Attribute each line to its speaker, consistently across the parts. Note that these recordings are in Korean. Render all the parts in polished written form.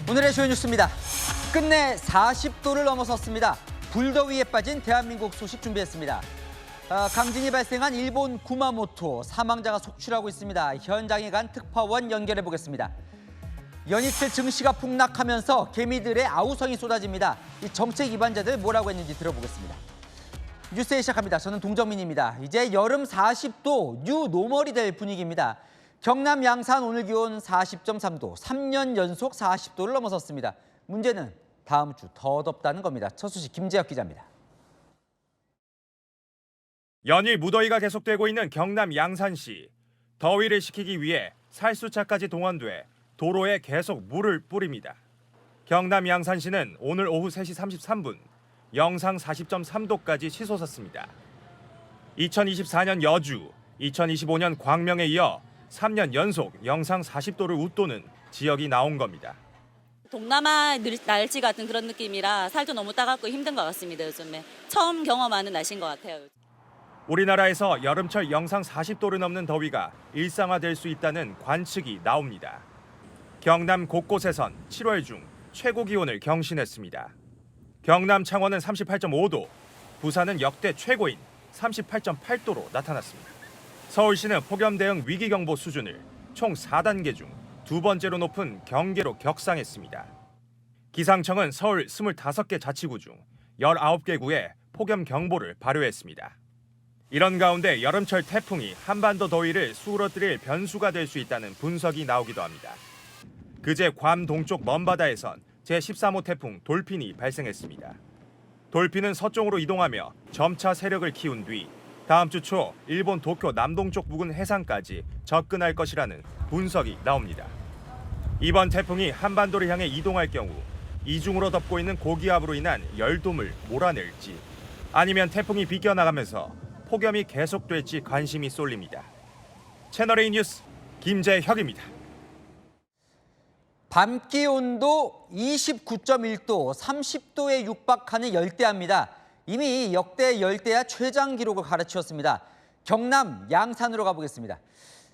Speaker 1: 오늘의 주요 뉴스입니다. 끝내 40도를 넘어섰습니다. 불더위에 빠진 대한민국 소식 준비했습니다. 강진이 발생한 일본 구마모토, 사망자가 속출하고 있습니다. 현장에 간 특파원 연결해 보겠습니다. 연이틀 증시가 폭락하면서 개미들의 아우성이 쏟아집니다. 이 정책 위반자들 뭐라고 했는지 들어보겠습니다. 뉴스에 시작합니다. 저는 동정민입니다. 이제 여름 40도 뉴 노멀이 될 분위기입니다. 경남 양산 오늘 기온 40.3도, 3년 연속 40도를 넘어섰습니다. 문제는 다음 주 더 덥다는 겁니다. 첫 소식 김재혁 기자입니다.
Speaker 2: 연일 무더위가 계속되고 있는 경남 양산시. 더위를 식히기 위해 살수차까지 동원돼 도로에 계속 물을 뿌립니다. 경남 양산시는 오늘 오후 3시 33분 영상 40.3도까지 치솟았습니다. 2024년 여주, 2025년 광명에 이어 3년 연속 영상 40도를 웃도는 지역이 나온 겁니다.
Speaker 3: 동남아 날씨 같은 그런 느낌이라 살도 너무 따갑고 힘든 것 같습니다. 요즘에 처음 경험하는 날씨인 것 같아요.
Speaker 2: 우리나라에서 여름철 영상 40도를 넘는 더위가 일상화될 수 있다는 관측이 나옵니다. 경남 곳곳에선 7월 중 최고 기온을 경신했습니다. 경남 창원은 38.5도, 부산은 역대 최고인 38.8도로 나타났습니다. 서울시는 폭염 대응 위기경보 수준을 총 4단계 중 두 번째로 높은 경계로 격상했습니다. 기상청은 서울 25개 자치구 중 19개 구에 폭염 경보를 발효했습니다. 이런 가운데 여름철 태풍이 한반도 더위를 수그러뜨릴 변수가 될 수 있다는 분석이 나오기도 합니다. 그제 괌 동쪽 먼바다에선 제13호 태풍 돌핀이 발생했습니다. 돌핀은 서쪽으로 이동하며 점차 세력을 키운 뒤 다음 주 초 일본 도쿄 남동쪽 부근 해상까지 접근할 것이라는 분석이 나옵니다. 이번 태풍이 한반도를 향해 이동할 경우 이중으로 덮고 있는 고기압으로 인한 열돔을 몰아낼지 아니면 태풍이 비껴나가면서 폭염이 계속될지 관심이 쏠립니다. 채널A 뉴스 김재혁입니다.
Speaker 1: 밤 기온도 29.1도, 30도에 육박하는 열대야입니다. 이미 역대 열대야 최장 기록을 갈아치웠습니다. 경남 양산으로 가보겠습니다.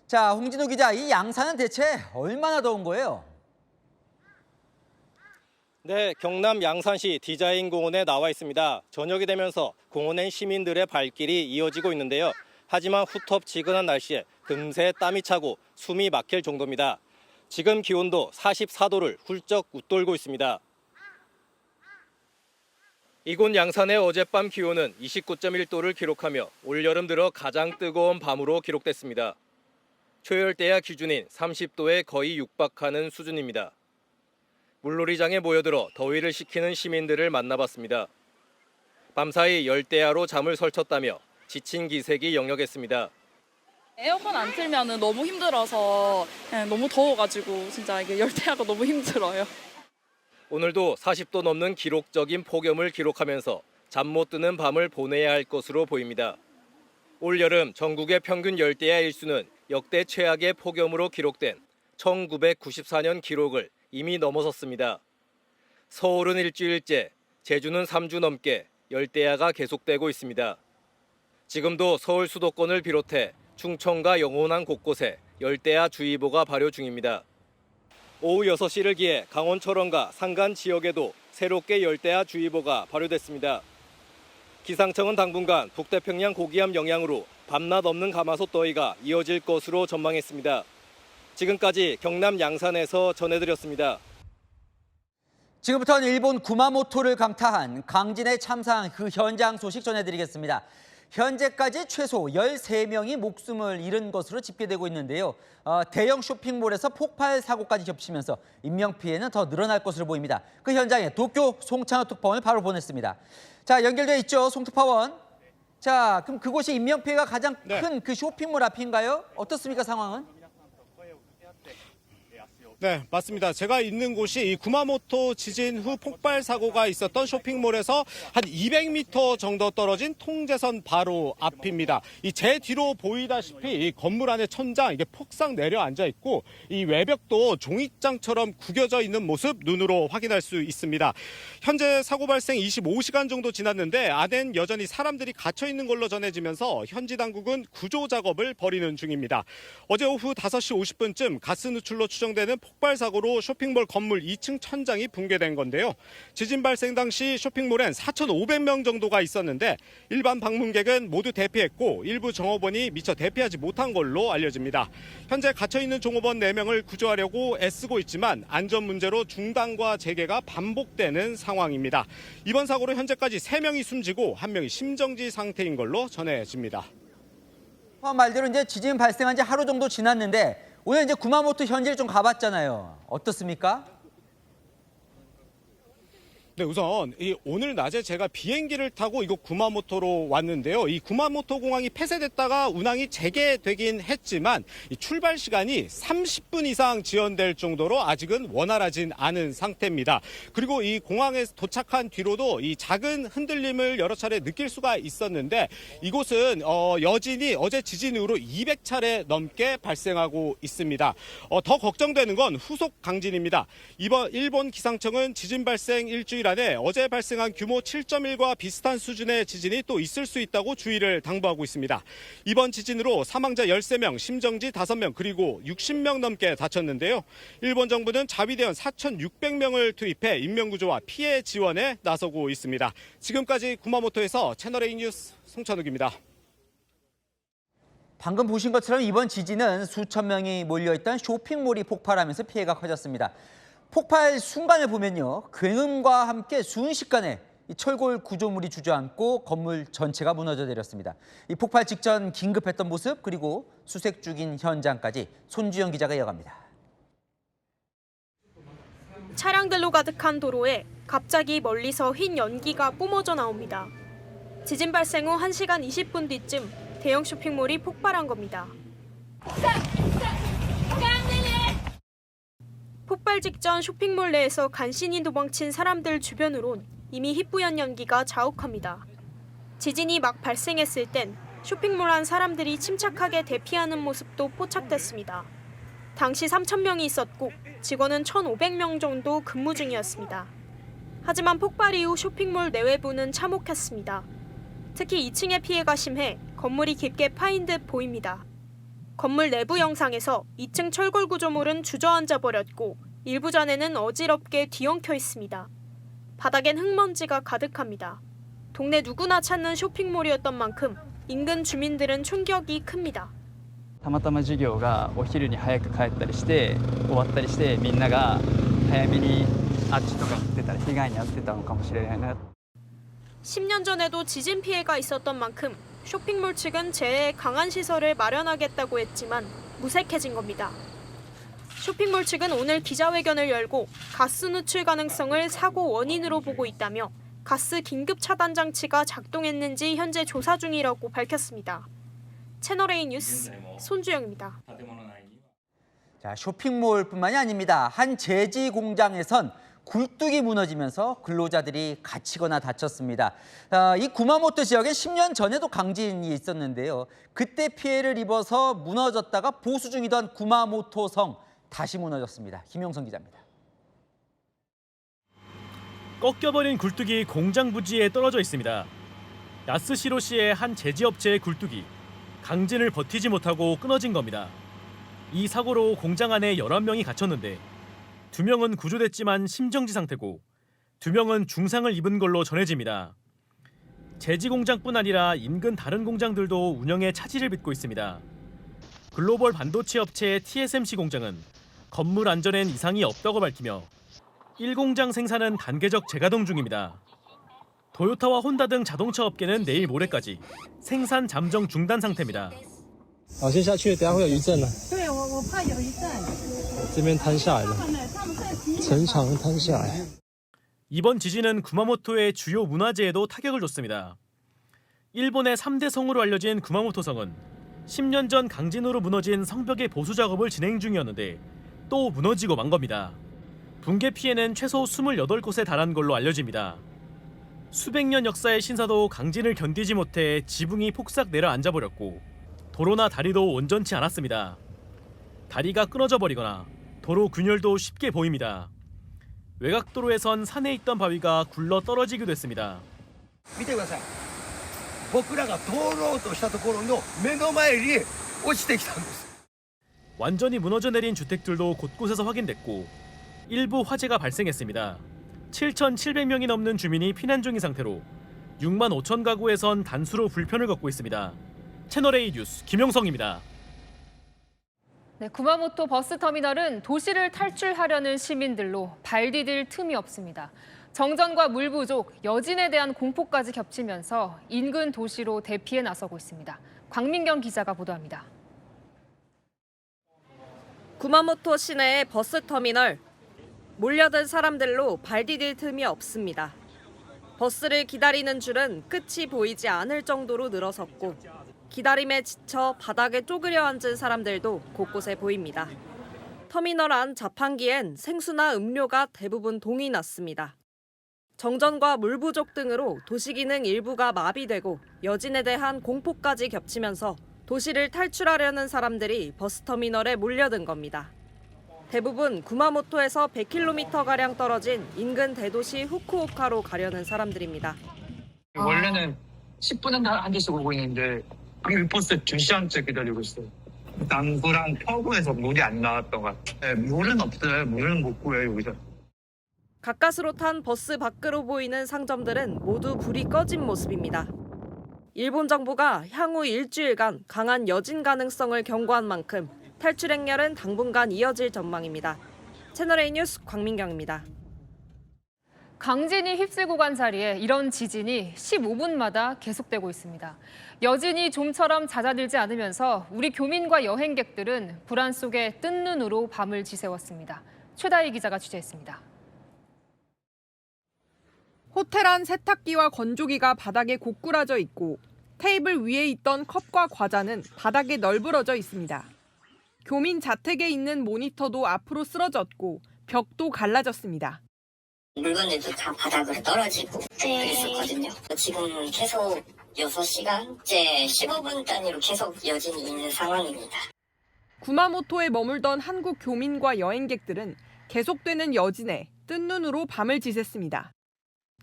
Speaker 1: 자, 홍진호 기자, 이 양산은 대체 얼마나 더운 거예요?
Speaker 4: 네, 경남 양산시 디자인 공원에 나와 있습니다. 저녁이 되면서 공원엔 시민들의 발길이 이어지고 있는데요. 하지만 후텁지근한 날씨에 금세 땀이 차고 숨이 막힐 정도입니다. 지금 기온도 44도를 훌쩍 웃돌고 있습니다. 이곳 양산의 어젯밤 기온은 29.1도를 기록하며 올여름 들어 가장 뜨거운 밤으로 기록됐습니다. 초열대야 기준인 30도에 거의 육박하는 수준입니다. 물놀이장에 모여들어 더위를 식히는 시민들을 만나봤습니다. 밤사이 열대야로 잠을 설쳤다며 지친 기색이 역력했습니다.
Speaker 5: 에어컨 안 틀면 너무 힘들어서 너무 더워가지고 진짜 이게 열대야가 너무 힘들어요.
Speaker 4: 오늘도 40도 넘는 기록적인 폭염을 기록하면서 잠 못 드는 밤을 보내야 할 것으로 보입니다. 올 여름 전국의 평균 열대야 일수는 역대 최악의 폭염으로 기록된 1994년 기록을 이미 넘어섰습니다. 서울은 일주일째, 제주는 3주 넘게 열대야가 계속되고 있습니다. 지금도 서울 수도권을 비롯해 충청과 영호남 곳곳에 열대야 주의보가 발효 중입니다. 오후 6시를 기해 강원 철원과 산간 지역에도 새롭게 열대야 주의보가 발효됐습니다. 기상청은 당분간 북태평양 고기압 영향으로 밤낮 없는 가마솥 더위가 이어질 것으로 전망했습니다. 지금까지 경남 양산에서 전해드렸습니다.
Speaker 1: 지금부터는 일본 구마모토를 강타한 강진의 참사한 그 현장 소식 전해드리겠습니다. 현재까지 최소 13명이 목숨을 잃은 것으로 집계되고 있는데요. 대형 쇼핑몰에서 폭발 사고까지 겹치면서 인명피해는 더 늘어날 것으로 보입니다. 그 현장에 도쿄 송창호 특파원을 바로 보냈습니다. 자, 연결돼 있죠, 송 특파원. 자, 그럼 그곳이 인명피해가 가장 큰 그 쇼핑몰 앞인가요? 어떻습니까, 상황은?
Speaker 6: 네, 맞습니다. 제가 있는 곳이 이 구마모토 지진 후 폭발 사고가 있었던 쇼핑몰에서 한 200m 정도 떨어진 통제선 바로 앞입니다. 이 제 뒤로 보이다시피 이 건물 안의 천장 이게 폭삭 내려앉아 있고 이 외벽도 종이장처럼 구겨져 있는 모습 눈으로 확인할 수 있습니다. 현재 사고 발생 25시간 정도 지났는데 안엔 여전히 사람들이 갇혀 있는 걸로 전해지면서 현지 당국은 구조 작업을 벌이는 중입니다. 어제 오후 5시 50분쯤 가스 누출로 추정되는 확산되는 폭발 사고로 쇼핑몰 건물 2층 천장이 붕괴된 건데요. 지진 발생 당시 쇼핑몰엔 4,500명 정도가 있었는데 일반 방문객은 모두 대피했고 일부 종업원이 미처 대피하지 못한 걸로 알려집니다. 현재 갇혀있는 종업원 4명을 구조하려고 애쓰고 있지만 안전 문제로 중단과 재개가 반복되는 상황입니다. 이번 사고로 현재까지 3명이 숨지고 1명이 심정지 상태인 걸로 전해집니다.
Speaker 1: 말대로 이제 지진 발생한 지 하루 정도 지났는데 오늘 이제 구마모토 현지를 좀 가봤잖아요. 어떻습니까?
Speaker 6: 네, 우선 오늘 낮에 제가 비행기를 타고 이곳 구마모토로 왔는데요. 이 구마모토 공항이 폐쇄됐다가 운항이 재개되긴 했지만 이 출발 시간이 30분 이상 지연될 정도로 아직은 원활하진 않은 상태입니다. 그리고 이 공항에 도착한 뒤로도 이 작은 흔들림을 여러 차례 느낄 수가 있었는데 이곳은 여진이 어제 지진 이후로 200차례 넘게 발생하고 있습니다. 더 걱정되는 건 후속 강진입니다. 이번 일본 기상청은 지진 발생 일주일 안에 어제 발생한 규모 7.1과 비슷한 수준의 지진이 또 있을 수 있다고 주의를 당부하고 있습니다. 이번 지진으로 사망자 13명, 심정지 5명, 그리고 60명 넘게 다쳤는데요. 일본 정부는 자위대원 4,600명을 투입해 인명구조와 피해 지원에 나서고 있습니다. 지금까지 구마모토에서 채널A 뉴스 송찬욱입니다.
Speaker 1: 방금 보신 것처럼 이번 지진은 수천 명이 몰려있던 쇼핑몰이 폭발하면서 피해가 커졌습니다. 폭발 순간을 보면요. 굉음과 함께 순식간에 이 철골 구조물이 주저앉고 건물 전체가 무너져 내렸습니다. 이 폭발 직전 긴급했던 모습 그리고 수색 중인 현장까지 손주영 기자가 이어갑니다.
Speaker 7: 차량들로 가득한 도로에 갑자기 멀리서 흰 연기가 뿜어져 나옵니다. 지진 발생 후 1시간 20분 뒤쯤 대형 쇼핑몰이 폭발한 겁니다. 폭발 직전 쇼핑몰 내에서 간신히 도망친 사람들 주변으론 이미 희뿌연 연기가 자욱합니다. 지진이 막 발생했을 땐 쇼핑몰 안 사람들이 침착하게 대피하는 모습도 포착됐습니다. 당시 3,000명이 있었고 직원은 1,500명 정도 근무 중이었습니다. 하지만 폭발 이후 쇼핑몰 내외부는 참혹했습니다. 특히 2층의 피해가 심해 건물이 깊게 파인 듯 보입니다. 건물 내부 영상에서 2층 철골 구조물은 주저앉아 버렸고 일부 잔해는 어지럽게 뒤엉켜 있습니다. 바닥엔 흙먼지가 가득합니다. 동네 누구나 찾는 쇼핑몰이었던 만큼 인근 주민들은 충격이 큽니다.
Speaker 8: たまたま授業がお昼に早く帰ったりして終わったりしてみんなが早めにあっちとか行ってたら被害に遭ってたのかもしれないな。
Speaker 7: 10년 전에도 지진 피해가 있었던 만큼 쇼핑몰 측은 재해에 강한 시설을 마련하겠다고 했지만 무색해진 겁니다. 쇼핑몰 측은 오늘 기자회견을 열고 가스 누출 가능성을 사고 원인으로 보고 있다며 가스 긴급 차단 장치가 작동했는지 현재 조사 중이라고 밝혔습니다. 채널A 뉴스 손주영입니다.
Speaker 1: 자, 쇼핑몰뿐만이 아닙니다. 한 제지 공장에선 굴뚝이 무너지면서 근로자들이 갇히거나 다쳤습니다. 이 구마모토 지역에 10년 전에도 강진이 있었는데요. 그때 피해를 입어서 무너졌다가 보수 중이던 구마모토성 다시 무너졌습니다. 김용성 기자입니다.
Speaker 9: 꺾여버린 굴뚝이 공장 부지에 떨어져 있습니다. 야스시로시의 한 제지업체의 굴뚝이 강진을 버티지 못하고 끊어진 겁니다. 이 사고로 공장 안에 11명이 갇혔는데 2명은 구조됐지만 심정지 상태고 2명은 중상을 입은 걸로 전해집니다. 제지 공장뿐 아니라 인근 다른 공장들도 운영에 차질을 빚고 있습니다. 글로벌 반도체 업체 TSMC 공장은 건물 안전엔 이상이 없다고 밝히며 1공장 생산은 단계적 재가동 중입니다. 도요타와 혼다 등 자동차 업계는 내일 모레까지 생산 잠정 중단 상태입니다.
Speaker 10: 老先下去，等下会有余震了。对，我怕有余震。这边瘫下来了，城墙瘫下来。
Speaker 9: 이번 지진은 구마모토의 주요 문화재에도 타격을 줬습니다. 일본의 3대 성으로 알려진 구마모토성은 10년 전 강진으로 무너진 성벽의 보수 작업을 진행 중이었는데 또 무너지고 만 겁니다. 붕괴 피해는 최소 28곳에 달한 걸로 알려집니다. 수백 년 역사의 신사도 강진을 견디지 못해 지붕이 폭삭 내려앉아 버렸고 도로나 다리도 온전치 않았습니다. 다리가 끊어져 버리거나 도로 균열도 쉽게 보입니다. 외곽도로에선 산에 있던 바위가 굴러 떨어지기도 했습니다.
Speaker 11: 見てください。僕らが通ろうとしたところの目の前に落ちてきたんです。
Speaker 9: 완전히 무너져 내린 주택들도 곳곳에서 확인됐고 일부 화재가 발생했습니다. 7,700명이 넘는 주민이 피난 중인 상태로 6만 5천 가구에선 단수로 불편을 겪고 있습니다. 채널A 뉴스 김영성입니다.
Speaker 11: 네, 구마모토 버스터미널은 도시를 탈출하려는 시민들로 발 디딜 틈이 없습니다. 정전과 물 부족, 여진에 대한 공포까지 겹치면서 인근 도시로 대피에 나서고 있습니다. 광민경 기자가 보도합니다.
Speaker 12: 구마모토 시내의 버스터미널. 몰려든 사람들로 발 디딜 틈이 없습니다. 버스를 기다리는 줄은 끝이 보이지 않을 정도로 늘어섰고 기다림에 지쳐 바닥에 쪼그려 앉은 사람들도 곳곳에 보입니다. 터미널 안 자판기엔 생수나 음료가 대부분 동이 났습니다. 정전과 물 부족 등으로 도시기능 일부가 마비되고 여진에 대한 공포까지 겹치면서 도시를 탈출하려는 사람들이 버스터미널에 몰려든 겁니다. 대부분 구마모토에서 100km가량 떨어진 인근 대도시 후쿠오카로 가려는 사람들입입니다.
Speaker 13: 원래는 10분은 한 대씩 오고 있는데 이 버스 2시간째 기다리고 있어요. 남구랑 서구에서 물이 안 나왔던 것 같아요. 물은 없어요. 물은 못 구해요, 여기서.
Speaker 12: 가까스로 탄 버스 밖으로 보이는 상점들은 모두 불이 꺼진 모습입니다. 일본 정부가 향후 일주일간 강한 여진 가능성을 경고한 만큼 탈출 행렬은 당분간 이어질 전망입니다. 채널A 뉴스 광민경입니다.
Speaker 11: 강진이 휩쓸고 간 자리에 이런 지진이 15분마다 계속되고 있습니다. 여진이 좀처럼 잦아들지 않으면서 우리 교민과 여행객들은 불안 속에 뜬 눈으로 밤을 지새웠습니다. 최다희 기자가 취재했습니다.
Speaker 14: 호텔 안 세탁기와 건조기가 바닥에 고꾸라져 있고 테이블 위에 있던 컵과 과자는 바닥에 널브러져 있습니다. 교민 자택에 있는 모니터도 앞으로 쓰러졌고 벽도 갈라졌습니다.
Speaker 15: 물건들도 다 바닥으로 떨어지고 그랬었거든요. 지금 계속 6시간째 15분 단위로 계속 여진이 있는 상황입니다.
Speaker 14: 구마모토에 머물던 한국 교민과 여행객들은 계속되는 여진에 뜬 눈으로 밤을 지샜습니다.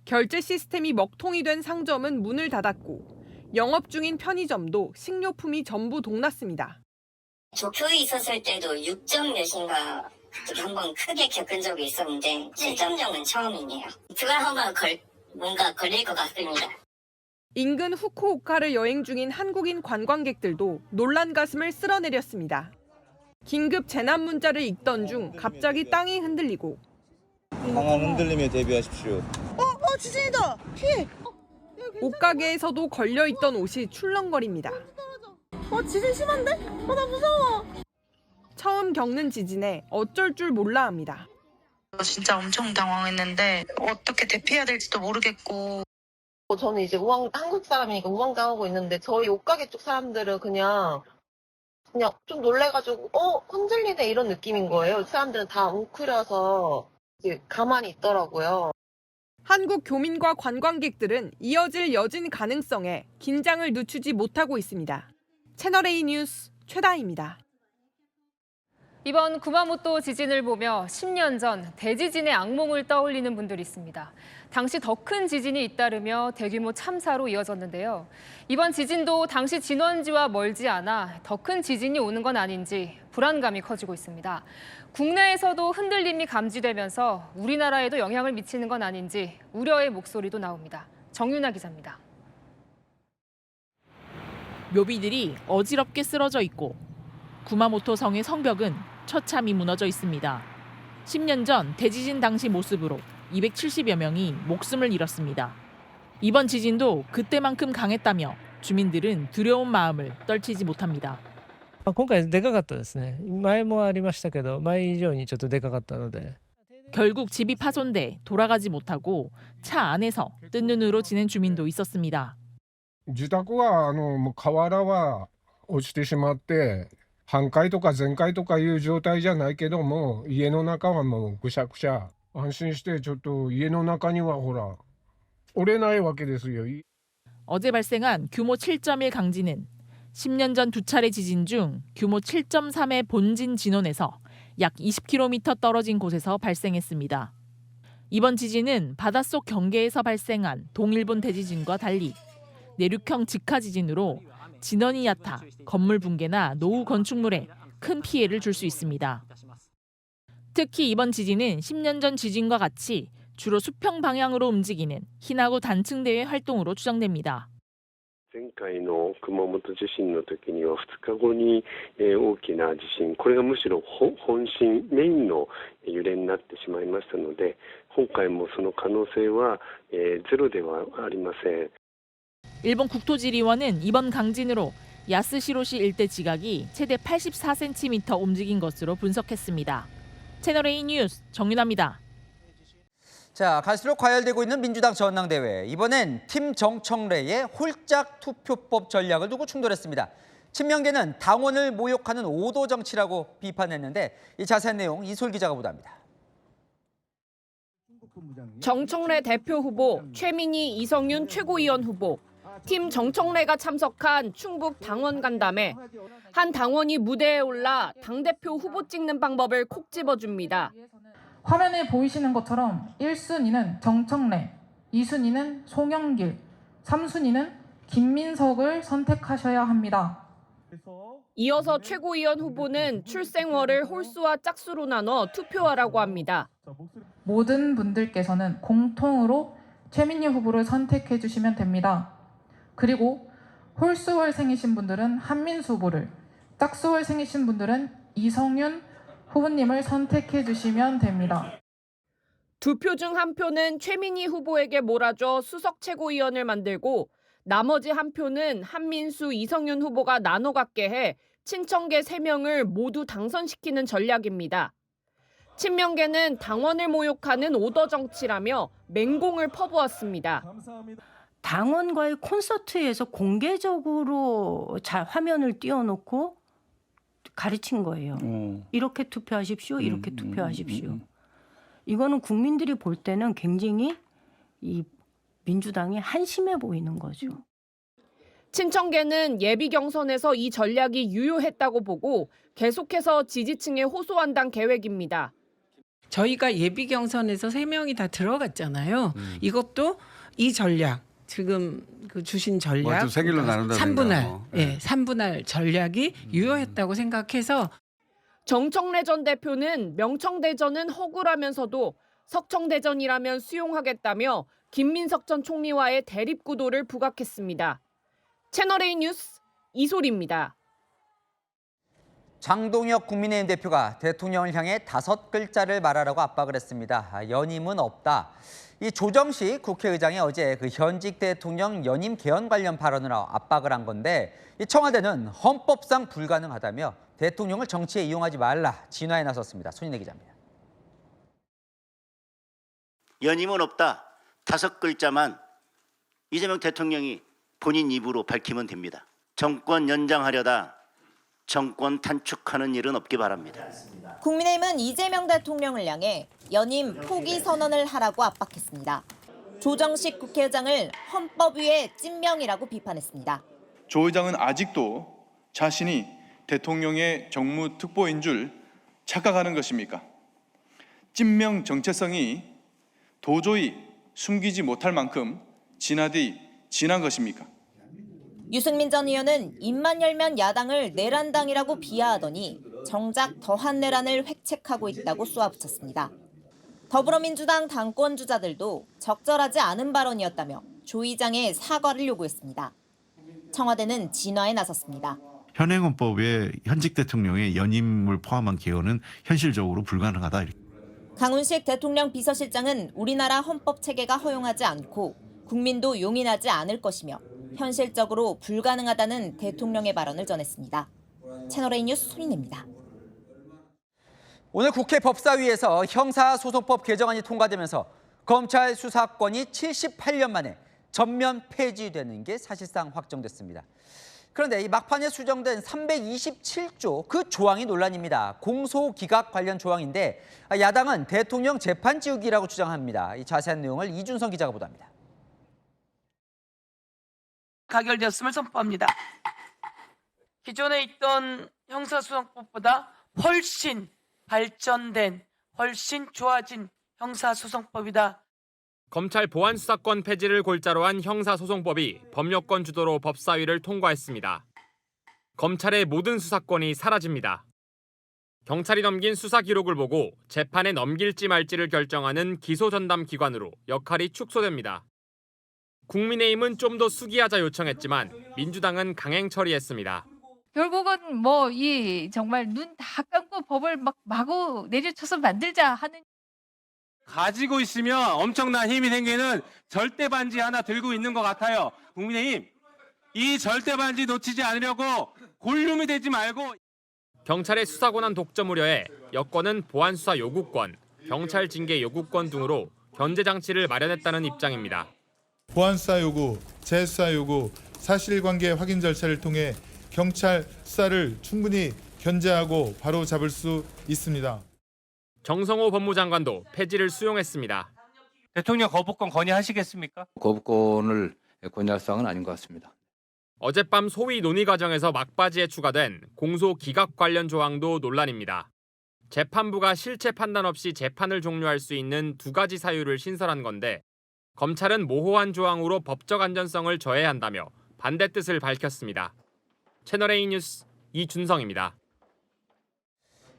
Speaker 14: 결제 시스템이 먹통이 된 상점은 문을 닫았고 영업 중인 편의점도 식료품이 전부 동났습니다.
Speaker 15: 도쿄에 있었을 때도 6점 몇인가 한번 크게 겪은 적이 있었는데 7.0은 처음이네요. 드라마 뭔가 걸릴 것 같습니다.
Speaker 14: 인근 후쿠오카를 여행 중인 한국인 관광객들도 놀란 가슴을 쓸어내렸습니다. 긴급 재난 문자를 읽던 중 갑자기 땅이 흔들리고
Speaker 16: 강한 흔들림에 대비하십시오.
Speaker 14: 지진이다! 피해! 옷가게에서도 걸려있던 옷이 출렁거립니다. 지진 심한데? 나 무서워! 처음 겪는 지진에 어쩔 줄 몰라 합니다.
Speaker 17: 진짜 엄청 당황했는데 어떻게 대피해야 될지도 모르겠고.
Speaker 18: 저는 이제 한국 사람이니까 우왕좌왕하고 있는데 저희 옷가게 쪽 사람들은 그냥 좀 놀래가지고 흔들리네 이런 느낌인 거예요. 사람들은 다 웅크려서 이제 가만히 있더라고요.
Speaker 14: 한국 교민과 관광객들은 이어질 여진 가능성에 긴장을 늦추지 못하고 있습니다. 채널A 뉴스 최다희입니다.
Speaker 11: 이번 구마모토 지진을 보며 10년 전 대지진의 악몽을 떠올리는 분들이 있습니다. 당시 더 큰 지진이 잇따르며 대규모 참사로 이어졌는데요. 이번 지진도 당시 진원지와 멀지 않아 더 큰 지진이 오는 건 아닌지 불안감이 커지고 있습니다. 국내에서도 흔들림이 감지되면서 우리나라에도 영향을 미치는 건 아닌지 우려의 목소리도 나옵니다. 정윤아 기자입니다.
Speaker 19: 묘비들이 어지럽게 쓰러져 있고 구마모토 성의 성벽은 처참히 무너져 있습니다. 10년 전 대지진 당시 모습으로 270여 명이 목숨을 잃었습니다. 이번 지진도 그때만큼 강했다며 주민들은 두려운 마음을 떨치지 못합니다.
Speaker 10: 今回でかかったですね。前もありましたけど、前以上にちょっとでかかったので。
Speaker 19: 결국 집이 파손돼 돌아가지 못하고 차 안에서 뜬 눈으로 지낸 주민도 있었습니다.
Speaker 20: 自宅はもう瓦は落ちてしまって半壊とか全壊とかいう状態じゃないけども家の中はもうぐしゃぐしゃ安心してちょっと家の中にはほら折れないわけですよ。
Speaker 19: 어제 발생한 규모 7.1 강진은 10년 전 두 차례 지진 중 규모 7.3의 본진 진원에서 약 20km 떨어진 곳에서 발생했습니다. 이번 지진은 바닷속 경계에서 발생한 동일본 대지진과 달리 내륙형 직하 지진으로 진원이 얕아 건물 붕괴나 노후 건축물에 큰 피해를 줄 수 있습니다. 특히 이번 지진은 10년 전 지진과 같이 주로 수평 방향으로 움직이는 희나고 단층대의 활동으로 추정됩니다.
Speaker 21: 前回の熊本地震の時には2日後に大きな地震、これがむしろ本震メインの揺れになってしまいましたので、今回もその可能性はゼロではありません。
Speaker 19: 일본 국토지리원은 이번 강진으로 야스시로시 일대 지각이 최대 84cm 움직인 것으로 분석했습니다. 채널A 뉴스 정윤아입니다.
Speaker 1: 자, 갈수록 과열되고 있는 민주당 전당대회. 이번엔 팀 정청래의 홀짝 투표법 전략을 두고 충돌했습니다. 친명계는 당원을 모욕하는 오도 정치라고 비판했는데 이 자세한 내용 이솔 기자가 보도합니다.
Speaker 12: 정청래 대표 후보, 최민희, 이성윤 최고위원 후보, 팀 정청래가 참석한 충북 당원 간담회. 한 당원이 무대에 올라 당대표 후보 찍는 방법을 콕 집어줍니다.
Speaker 22: 화면에 보이시는 것처럼 1순위는 정청래, 2순위는 송영길, 3순위는 김민석을 선택하셔야 합니다.
Speaker 12: 이어서 최고위원 후보는 출생월을 홀수와 짝수로 나눠 투표하라고 합니다.
Speaker 22: 모든 분들께서는 공통으로 최민희 후보를 선택해 주시면 됩니다. 그리고 홀수월생이신 분들은 한민수 후보를, 짝수월생이신 분들은 이성윤 후보님을 선택해 주시면 됩니다.
Speaker 12: 두 표 중 한 표는 최민희 후보에게 몰아줘 수석 최고위원을 만들고 나머지 한 표는 한민수, 이성윤 후보가 나눠 갖게 해 친청계 3명을 모두 당선시키는 전략입니다. 친명계는 당원을 모욕하는 오더 정치라며 맹공을 퍼부었습니다.
Speaker 23: 당원과의 콘서트에서 공개적으로 화면을 띄워놓고 가르친 거예요. 이렇게 투표하십시오. 이렇게 투표하십시오. 이거는 국민들이 볼 때는 굉장히 이 민주당이 한심해 보이는 거죠.
Speaker 12: 친청계는 예비 경선에서 이 전략이 유효했다고 보고 계속해서 지지층에 호소한다는 계획입니다.
Speaker 24: 저희가 예비 경선에서 3명이 다 들어갔잖아요. 이것도 이 전략, 지금 그 주신 전략,
Speaker 25: 세 길로 나눈다.
Speaker 24: 3분할 전략이 유효했다고 생각해서
Speaker 12: 정청래 전 대표는 명청대전은 허구라면서도 석청대전이라면 수용하겠다며 김민석 전 총리와의 대립 구도를 부각했습니다. 채널A 뉴스 이솔입니다.
Speaker 1: 장동혁 국민의힘 대표가 대통령을 향해 5글자를 말하라고 압박을 했습니다. 연임은 없다. 이 조정식 국회의장이 어제 그 현직 대통령 연임 개헌 관련 발언을 압박을 한 건데 이 청와대는 헌법상 불가능하다며 대통령을 정치에 이용하지 말라 진화에 나섰습니다. 손인혜 기자입니다.
Speaker 26: 연임은 없다. 5글자만 이재명 대통령이 본인 입으로 밝히면 됩니다. 정권 연장하려다 정권 단축하는 일은 없기 바랍니다.
Speaker 27: 국민의힘은 이재명 대통령을 향해 연임 포기 선언을 하라고 압박했습니다. 조정식 국회의장을 헌법 위의 찐명이라고 비판했습니다.
Speaker 28: 조 의장은 아직도 자신이 대통령의 정무특보인 줄 착각하는 것입니까? 찐명 정체성이 도저히 숨기지 못할 만큼 진화되이 진한 것입니까?
Speaker 27: 유승민 전 의원은 입만 열면 야당을 내란당이라고 비하하더니 정작 더한 내란을 획책하고 있다고 쏘아붙였습니다. 더불어민주당 당권 주자들도 적절하지 않은 발언이었다며 조 의장의 사과를 요구했습니다. 청와대는 진화에 나섰습니다.
Speaker 29: 현행헌법에 현직 대통령의 연임을 포함한 개헌은 현실적으로 불가능하다.
Speaker 27: 강훈식 대통령 비서실장은 우리나라 헌법 체계가 허용하지 않고 국민도 용인하지 않을 것이며 현실적으로 불가능하다는 대통령의 발언을 전했습니다. 채널A 뉴스 손인혜입니다.
Speaker 1: 오늘 국회 법사위에서 형사소송법 개정안이 통과되면서 검찰 수사권이 78년 만에 전면 폐지되는 게 사실상 확정됐습니다. 그런데 이 막판에 수정된 327조 그 조항이 논란입니다. 공소기각 관련 조항인데 야당은 대통령 재판 지우기라고 주장합니다. 이 자세한 내용을 이준성 기자가 보도합니다.
Speaker 30: 가결되었음을 선포합니다. 기존에 있던 형사소송법보다 훨씬 발전된, 훨씬 좋아진 형사소송법이다.
Speaker 2: 검찰 보안수사권 폐지를 골자로 한 형사소송법이 법여권 주도로 법사위를 통과했습니다. 검찰의 모든 수사권이 사라집니다. 경찰이 넘긴 수사 기록을 보고 재판에 넘길지 말지를 결정하는 기소 전담 기관으로 역할이 축소됩니다. 국민의힘은 좀 더 수기하자 요청했지만 민주당은 강행 처리했습니다.
Speaker 3: 결국은 뭐 이 정말 눈 다 감고 법을 막 마구 내려쳐서 만들자 하는.
Speaker 4: 가지고 있으면 엄청난 힘이 생기는 절대 반지 하나 들고 있는 것 같아요. 국민의힘, 이 절대 반지 놓치지 않으려고 골룸이 되지 말고.
Speaker 2: 경찰의 수사 권한 독점 우려에 여권은 보안 수사 요구권, 경찰 징계 요구권 등으로 견제 장치를 마련했다는 입장입니다.
Speaker 5: 보안 수사 요구, 재수사 요구, 사실관계 확인 절차를 통해 경찰 수사를 충분히 견제하고 바로 잡을 수 있습니다.
Speaker 2: 정성호 법무장관도 폐지를 수용했습니다.
Speaker 4: 대통령 거부권 건의하시겠습니까?
Speaker 6: 거부권을 건의할 사항은 아닌 것 같습니다.
Speaker 2: 어젯밤 소위 논의 과정에서 막바지에 추가된 공소 기각 관련 조항도 논란입니다. 재판부가 실체 판단 없이 재판을 종료할 수 있는 두 가지 사유를 신설한 건데 검찰은 모호한 조항으로 법적 안전성을 저해한다며 반대 뜻을 밝혔습니다. 채널A 뉴스 이준성입니다.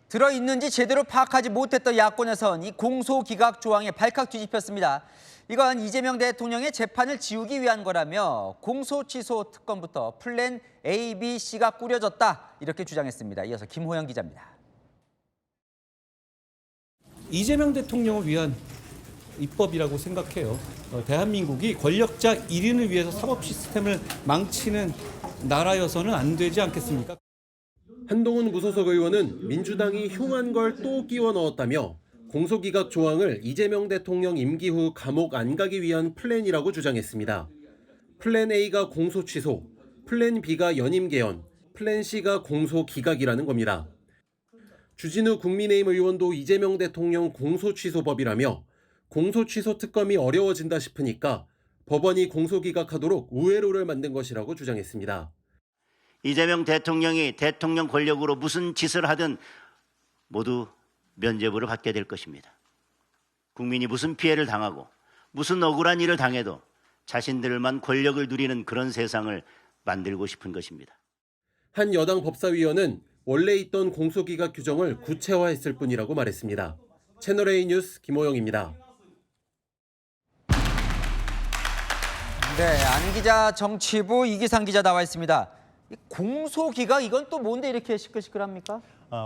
Speaker 1: 들어있는지 제대로 파악하지 못했던 야권에선 이 공소기각 조항에 발칵 뒤집혔습니다. 이건 이재명 대통령의 재판을 지우기 위한 거라며 공소취소 특검부터 플랜 A, B, C가 꾸려졌다 이렇게 주장했습니다. 이어서 김호영 기자입니다.
Speaker 7: 이재명 대통령을 위한 입법이라고 생각해요. 대한민국이 권력자 1인을 위해서 사법 시스템을 망치는 나라여서는 안 되지 않겠습니까?
Speaker 8: 한동훈 무소속 의원은 민주당이 흉한 걸 또 끼워 넣었다며 공소기각 조항을 이재명 대통령 임기 후 감옥 안 가기 위한 플랜이라고 주장했습니다. 플랜 A가 공소 취소, 플랜 B가 연임 개헌, 플랜 C가 공소 기각이라는 겁니다. 주진우 국민의힘 의원도 이재명 대통령 공소 취소법이라며 공소 취소 특검이 어려워진다 싶으니까 법원이 공소 기각하도록 우회로를 만든 것이라고 주장했습니다.
Speaker 26: 이재명 대통령이 대통령 권력으로 무슨 짓을 하든 모두 면죄부를 받게 될 것입니다. 국민이 무슨 피해를 당하고 무슨 억울한 일을 당해도 자신들만 권력을 누리는 그런 세상을 만들고 싶은 것입니다.
Speaker 8: 한 여당 법사위원은 원래 있던 공소기각 규정을 구체화했을 뿐이라고 말했습니다. 채널A 뉴스 김호영입니다.
Speaker 1: 네, 안 기자 정치부 이기상 기자 나와 있습니다. 공소기각 이건 또 뭔데 이렇게 시끌시끌합니까?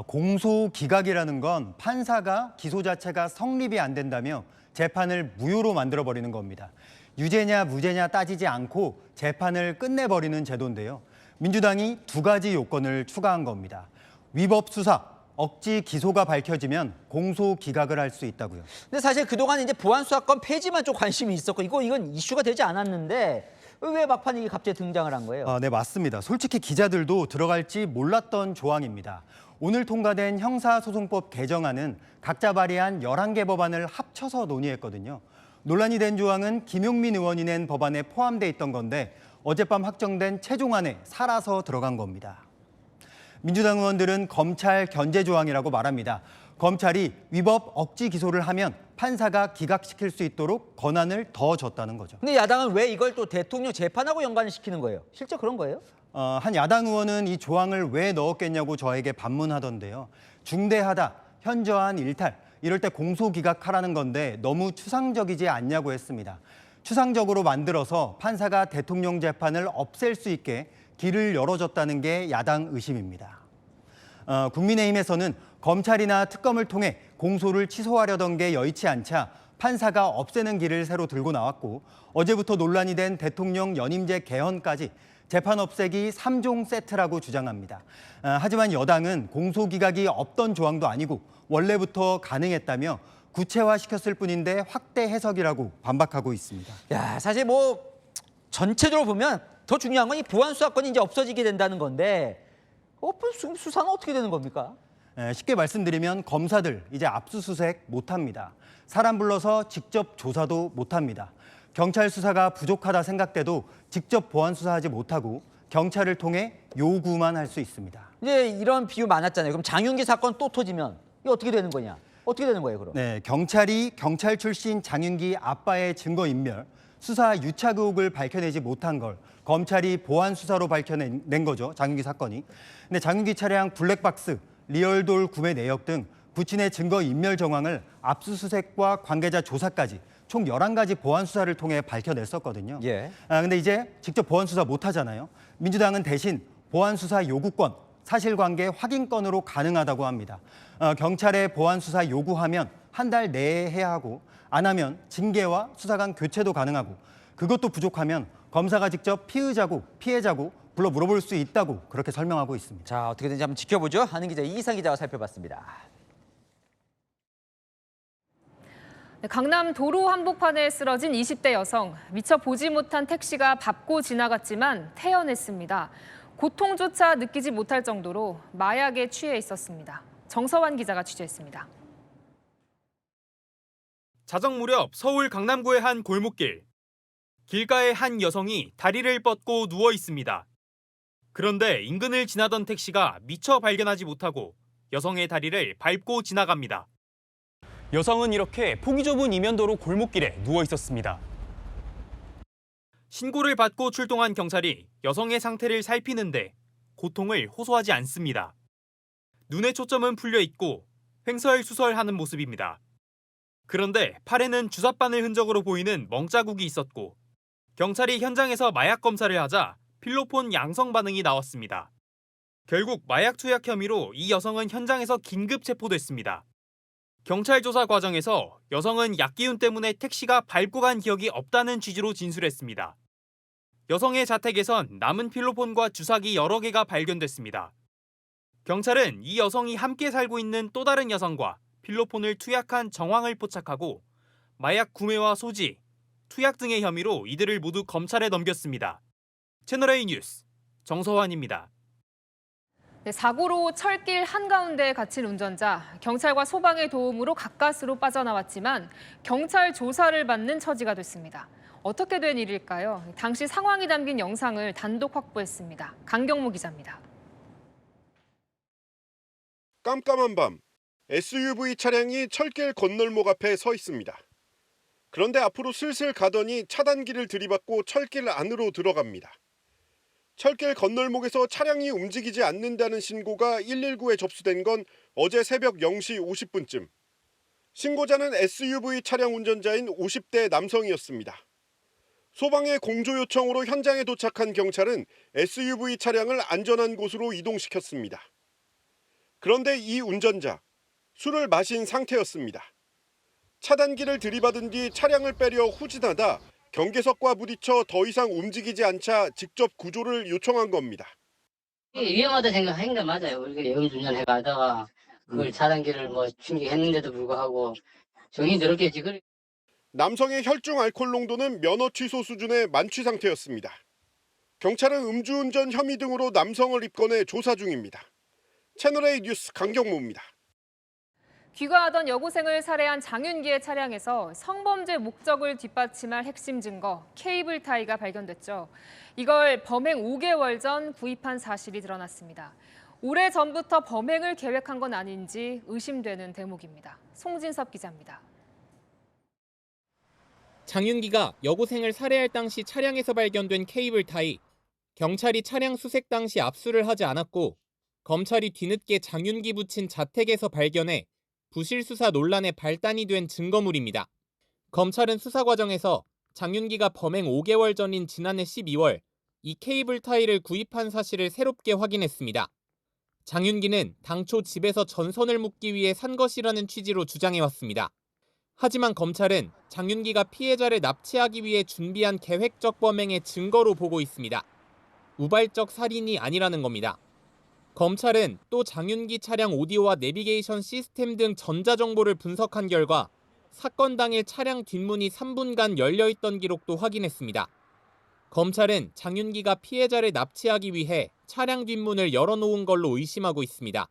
Speaker 9: 공소기각이라는 건 판사가 기소 자체가 성립이 안 된다며 재판을 무효로 만들어버리는 겁니다. 유죄냐 무죄냐 따지지 않고 재판을 끝내버리는 제도인데요. 민주당이 두 가지 요건을 추가한 겁니다. 위법 수사, 억지 기소가 밝혀지면 공소기각을 할 수 있다고요.
Speaker 1: 근데 사실 그동안 이제 보안 수사권 폐지만 좀 관심이 있었고 이건 이슈가 되지 않았는데 왜 막판 이게 갑자기 등장을 한 거예요?
Speaker 9: 네, 맞습니다. 솔직히 기자들도 들어갈지 몰랐던 조항입니다. 오늘 통과된 형사소송법 개정안은 각자 발의한 11개 법안을 합쳐서 논의했거든요. 논란이 된 조항은 김용민 의원이 낸 법안에 포함돼 있던 건데 어젯밤 확정된 최종안에 살아서 들어간 겁니다. 민주당 의원들은 검찰 견제 조항이라고 말합니다. 검찰이 위법 억지 기소를 하면 판사가 기각시킬 수 있도록 권한을 더 줬다는 거죠.
Speaker 1: 근데 야당은 왜 이걸 또 대통령 재판하고 연관을 시키는 거예요? 실제 그런 거예요?
Speaker 9: 한 야당 의원은 이 조항을 왜 넣었겠냐고 저에게 반문하던데요. 중대하다, 현저한 일탈, 이럴 때 공소기각하라는 건데 너무 추상적이지 않냐고 했습니다. 추상적으로 만들어서 판사가 대통령 재판을 없앨 수 있게 길을 열어줬다는 게 야당 의심입니다. 국민의힘에서는 검찰이나 특검을 통해 공소를 취소하려던 게 여의치 않자 판사가 없애는 길을 새로 들고 나왔고 어제부터 논란이 된 대통령 연임제 개헌까지 재판 없애기 3종 세트라고 주장합니다. 하지만 여당은 공소기각이 없던 조항도 아니고 원래부터 가능했다며 구체화시켰을 뿐인데 확대 해석이라고 반박하고 있습니다.
Speaker 1: 야, 사실 뭐 전체적으로 보면 더 중요한 건 이 보안 수사권이 이제 없어지게 된다는 건데 수사는 어떻게 되는 겁니까?
Speaker 9: 쉽게 말씀드리면 검사들 이제 압수수색 못합니다. 사람 불러서 직접 조사도 못합니다. 경찰 수사가 부족하다 생각돼도 직접 보안 수사하지 못하고 경찰을 통해 요구만 할 수 있습니다.
Speaker 1: 이제 이런 비유 많았잖아요. 그럼 장윤기 사건 또 터지면 이거 어떻게 되는 거냐? 어떻게 되는 거예요, 그럼?
Speaker 9: 네, 경찰이 경찰 출신 장윤기 아빠의 증거인멸, 수사 유착 의혹을 밝혀내지 못한 걸 검찰이 보안 수사로 밝혀낸 거죠, 장윤기 사건이. 근데 장윤기 차량 블랙박스 리얼돌 구매 내역 등 부친의 증거 인멸 정황을 압수수색과 관계자 조사까지 총 11가지 보안 수사를 통해 밝혀냈었거든요. 근데 이제 직접 보안 수사 못 하잖아요. 민주당은 대신 보안 수사 요구권, 사실관계 확인권으로 가능하다고 합니다. 경찰에 보안 수사 요구하면 한 달 내에 해야 하고 안 하면 징계와 수사관 교체도 가능하고 그것도 부족하면 검사가 직접 피의자고 피해자고 불러 물어볼 수 있다고 그렇게 설명하고 있습니다.
Speaker 1: 자, 어떻게든지 한번 지켜보죠. 하는 기자 이기상 기자와 살펴봤습니다.
Speaker 10: 강남 도로 한복판에 쓰러진 20대 여성. 미처 보지 못한 택시가 밟고 지나갔지만 태연했습니다. 고통조차 느끼지 못할 정도로 마약에 취해 있었습니다. 정서환 기자가 취재했습니다.
Speaker 2: 자정 무렵 서울 강남구의 한 골목길. 길가에 한 여성이 다리를 뻗고 누워 있습니다. 그런데 인근을 지나던 택시가 미처 발견하지 못하고 여성의 다리를 밟고 지나갑니다.
Speaker 11: 여성은 이렇게 폭이 좁은 이면도로 골목길에 누워 있었습니다.
Speaker 2: 신고를 받고 출동한 경찰이 여성의 상태를 살피는데 고통을 호소하지 않습니다. 눈의 초점은 풀려 있고 횡설수설하는 모습입니다. 그런데 팔에는 주삿바늘 흔적으로 보이는 멍자국이 있었고 경찰이 현장에서 마약 검사를 하자 필로폰 양성 반응이 나왔습니다. 결국 마약 투약 혐의로 이 여성은 현장에서 긴급 체포됐습니다. 경찰 조사 과정에서 여성은 약기운 때문에 택시가 밟고 간 기억이 없다는 취지로 진술했습니다. 여성의 자택에선 남은 필로폰과 주사기 여러 개가 발견됐습니다. 경찰은 이 여성이 함께 살고 있는 또 다른 여성과 필로폰을 투약한 정황을 포착하고 마약 구매와 소지, 투약 등의 혐의로 이들을 모두 검찰에 넘겼습니다. 채널A 뉴스 정서환입니다.
Speaker 10: 사고로 철길 한가운데에 갇힌 운전자. 경찰과 소방의 도움으로 가까스로 빠져나왔지만 경찰 조사를 받는 처지가 됐습니다. 어떻게 된 일일까요? 당시 상황이 담긴 영상을 단독 확보했습니다. 강경모 기자입니다.
Speaker 13: 깜깜한 밤, SUV 차량이 철길 건널목 앞에 서 있습니다. 그런데 앞으로 슬슬 가더니 차단기를 들이받고 철길 안으로 들어갑니다. 철길 건널목에서 차량이 움직이지 않는다는 신고가 119에 접수된 건 어제 새벽 0시 50분쯤. 신고자는 SUV 차량 운전자인 50대 남성이었습니다. 소방의 공조 요청으로 현장에 도착한 경찰은 SUV 차량을 안전한 곳으로 이동시켰습니다. 그런데 이 운전자, 술을 마신 상태였습니다. 차단기를 들이받은 뒤 차량을 빼려 후진하다 경계석과 부딪혀 더 이상 움직이지 않자 직접 구조를 요청한 겁니다.
Speaker 14: 위험하다 생각한 게 맞아요. 우리가 예음주전 해가다가 그걸 차단기를 충격했는데도 불구하고 정신이 들었겠지.
Speaker 13: 남성의 혈중 알코올 농도는 면허 취소 수준의 만취 상태였습니다. 경찰은 음주운전 혐의 등으로 남성을 입건해 조사 중입니다. 채널A 뉴스 강경모입니다.
Speaker 10: 귀가하던 여고생을 살해한 장윤기의 차량에서 성범죄 목적을 뒷받침할 핵심 증거, 케이블 타이가 발견됐죠. 이걸 범행 5개월 전 구입한 사실이 드러났습니다. 오래전부터 범행을 계획한 건 아닌지 의심되는 대목입니다. 송진섭 기자입니다.
Speaker 2: 장윤기가 여고생을 살해할 당시 차량에서 발견된 케이블 타이. 경찰이 차량 수색 당시 압수를 하지 않았고 검찰이 뒤늦게 장윤기 부친 자택에서 발견해 부실 수사 논란의 발단이 된 증거물입니다. 검찰은 수사 과정에서 장윤기가 범행 5개월 전인 지난해 12월 이 케이블 타이를 구입한 사실을 새롭게 확인했습니다. 장윤기는 당초 집에서 전선을 묶기 위해 산 것이라는 취지로 주장해왔습니다. 하지만 검찰은 장윤기가 피해자를 납치하기 위해 준비한 계획적 범행의 증거로 보고 있습니다. 우발적 살인이 아니라는 겁니다. 검찰은 또 장윤기 차량 오디오와 내비게이션 시스템 등 전자정보를 분석한 결과 사건 당일 차량 뒷문이 3분간 열려있던 기록도 확인했습니다. 검찰은 장윤기가 피해자를 납치하기 위해 차량 뒷문을 열어놓은 걸로 의심하고 있습니다.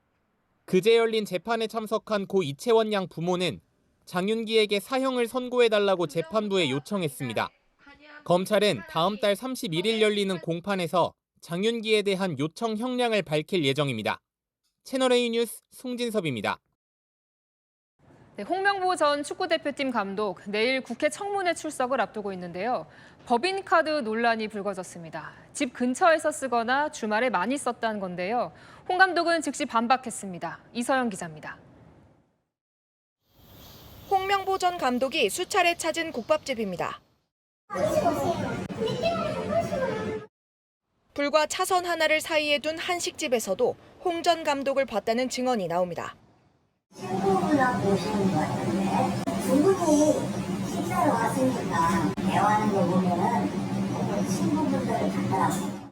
Speaker 2: 그제 열린 재판에 참석한 고 이채원 양 부모는 장윤기에게 사형을 선고해달라고 재판부에 요청했습니다. 검찰은 다음 달 31일 열리는 공판에서 장윤기에 대한 요청 형량을 밝힐 예정입니다. 채널A 뉴스 송진섭입니다.
Speaker 10: 네, 홍명보 전 축구대표팀 감독 내일 국회 청문회 출석을 앞두고 있는데요. 법인카드 논란이 불거졌습니다. 집 근처에서 쓰거나 주말에 많이 썼다는 건데요. 홍 감독은 즉시 반박했습니다. 이서영 기자입니다.
Speaker 15: 홍명보 전 감독이 수차례 찾은 국밥집입니다. 불과 차선 하나를 사이에 둔 한식집에서도 홍 전 감독을 봤다는 증언이 나옵니다.
Speaker 16: 친구분하고 오시는 것 같은데 충분히 식사를 왔으니까 대화하는 거 보면은 친구분들을 찾더라고요.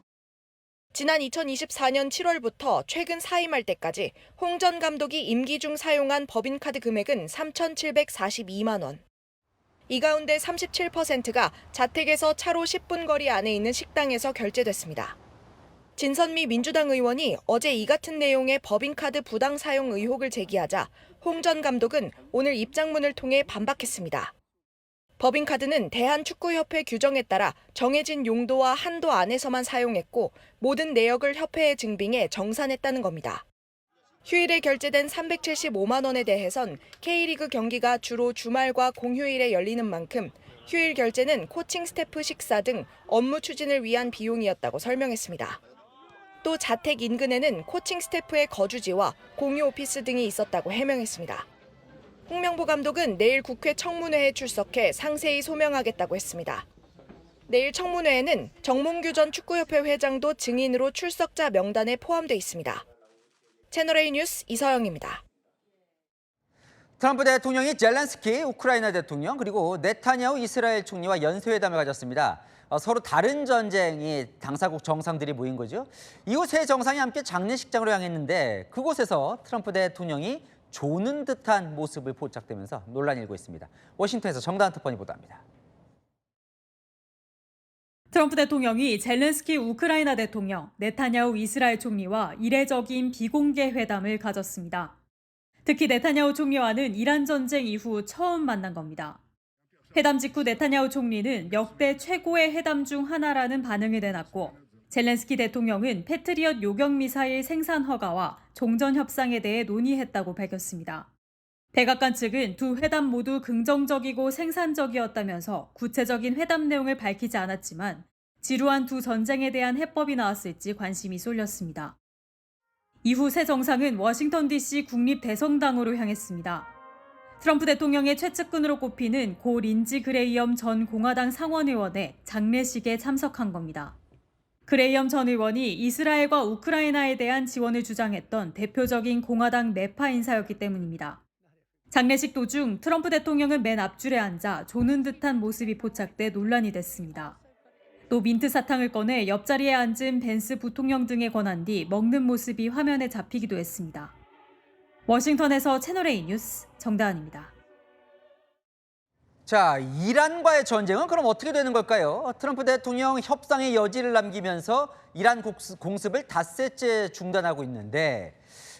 Speaker 15: 지난 2024년 7월부터 최근 사임할 때까지 홍 전 감독이 임기 중 사용한 법인카드 금액은 3,742만 원. 이 가운데 37%가 자택에서 차로 10분 거리 안에 있는 식당에서 결제됐습니다. 진선미 민주당 의원이 어제 이 같은 내용의 법인카드 부당 사용 의혹을 제기하자 홍 전 감독은 오늘 입장문을 통해 반박했습니다. 법인카드는 대한축구협회 규정에 따라 정해진 용도와 한도 안에서만 사용했고 모든 내역을 협회에 증빙해 정산했다는 겁니다. 휴일에 결제된 375만 원에 대해선 K리그 경기가 주로 주말과 공휴일에 열리는 만큼 휴일 결제는 코칭 스태프 식사 등 업무 추진을 위한 비용이었다고 설명했습니다. 또 자택 인근에는 코칭 스태프의 거주지와 공유 오피스 등이 있었다고 해명했습니다. 홍명보 감독은 내일 국회 청문회에 출석해 상세히 소명하겠다고 했습니다. 내일 청문회에는 정몽규 전 축구협회 회장도 증인으로 출석자 명단에 포함돼 있습니다. 채널A 뉴스 이서영입니다.
Speaker 1: 트럼프 대통령이 젤렌스키 우크라이나 대통령 그리고 네타냐후 이스라엘 총리와 연쇄회담을 가졌습니다. 서로 다른 전쟁이 당사국 정상들이 모인 거죠. 이후 세 정상이 함께 장례식장으로 향했는데 그곳에서 트럼프 대통령이 조는 듯한 모습을 포착되면서 논란이 일고 있습니다. 워싱턴에서 정다은 특파원이 보도합니다.
Speaker 17: 트럼프 대통령이 젤렌스키 우크라이나 대통령, 네타냐후 이스라엘 총리와 이례적인 비공개 회담을 가졌습니다. 특히 네타냐후 총리와는 이란 전쟁 이후 처음 만난 겁니다. 회담 직후 네타냐후 총리는 역대 최고의 회담 중 하나라는 반응을 내놨고 젤렌스키 대통령은 패트리엇 요격 미사일 생산 허가와 종전 협상에 대해 논의했다고 밝혔습니다. 백악관 측은 두 회담 모두 긍정적이고 생산적이었다면서 구체적인 회담 내용을 밝히지 않았지만 지루한 두 전쟁에 대한 해법이 나왔을지 관심이 쏠렸습니다. 이후 세 정상은 워싱턴 DC 국립대성당으로 향했습니다. 트럼프 대통령의 최측근으로 꼽히는 고 린지 그레이엄 전 공화당 상원의원의 장례식에 참석한 겁니다. 그레이엄 전 의원이 이스라엘과 우크라이나에 대한 지원을 주장했던 대표적인 공화당 매파 인사였기 때문입니다. 장례식 도중 트럼프 대통령은 맨 앞줄에 앉아 조는 듯한 모습이 포착돼 논란이 됐습니다. 또 민트 사탕을 꺼내 옆자리에 앉은 벤스 부통령 등에 권한 뒤 먹는 모습이 화면에 잡히기도 했습니다. 워싱턴에서 채널A 뉴스 정다은입니다.
Speaker 1: 자, 이란과의 전쟁은 그럼 어떻게 되는 걸까요? 트럼프 대통령 협상의 여지를 남기면서 이란 공습을 닷새째 중단하고 있는데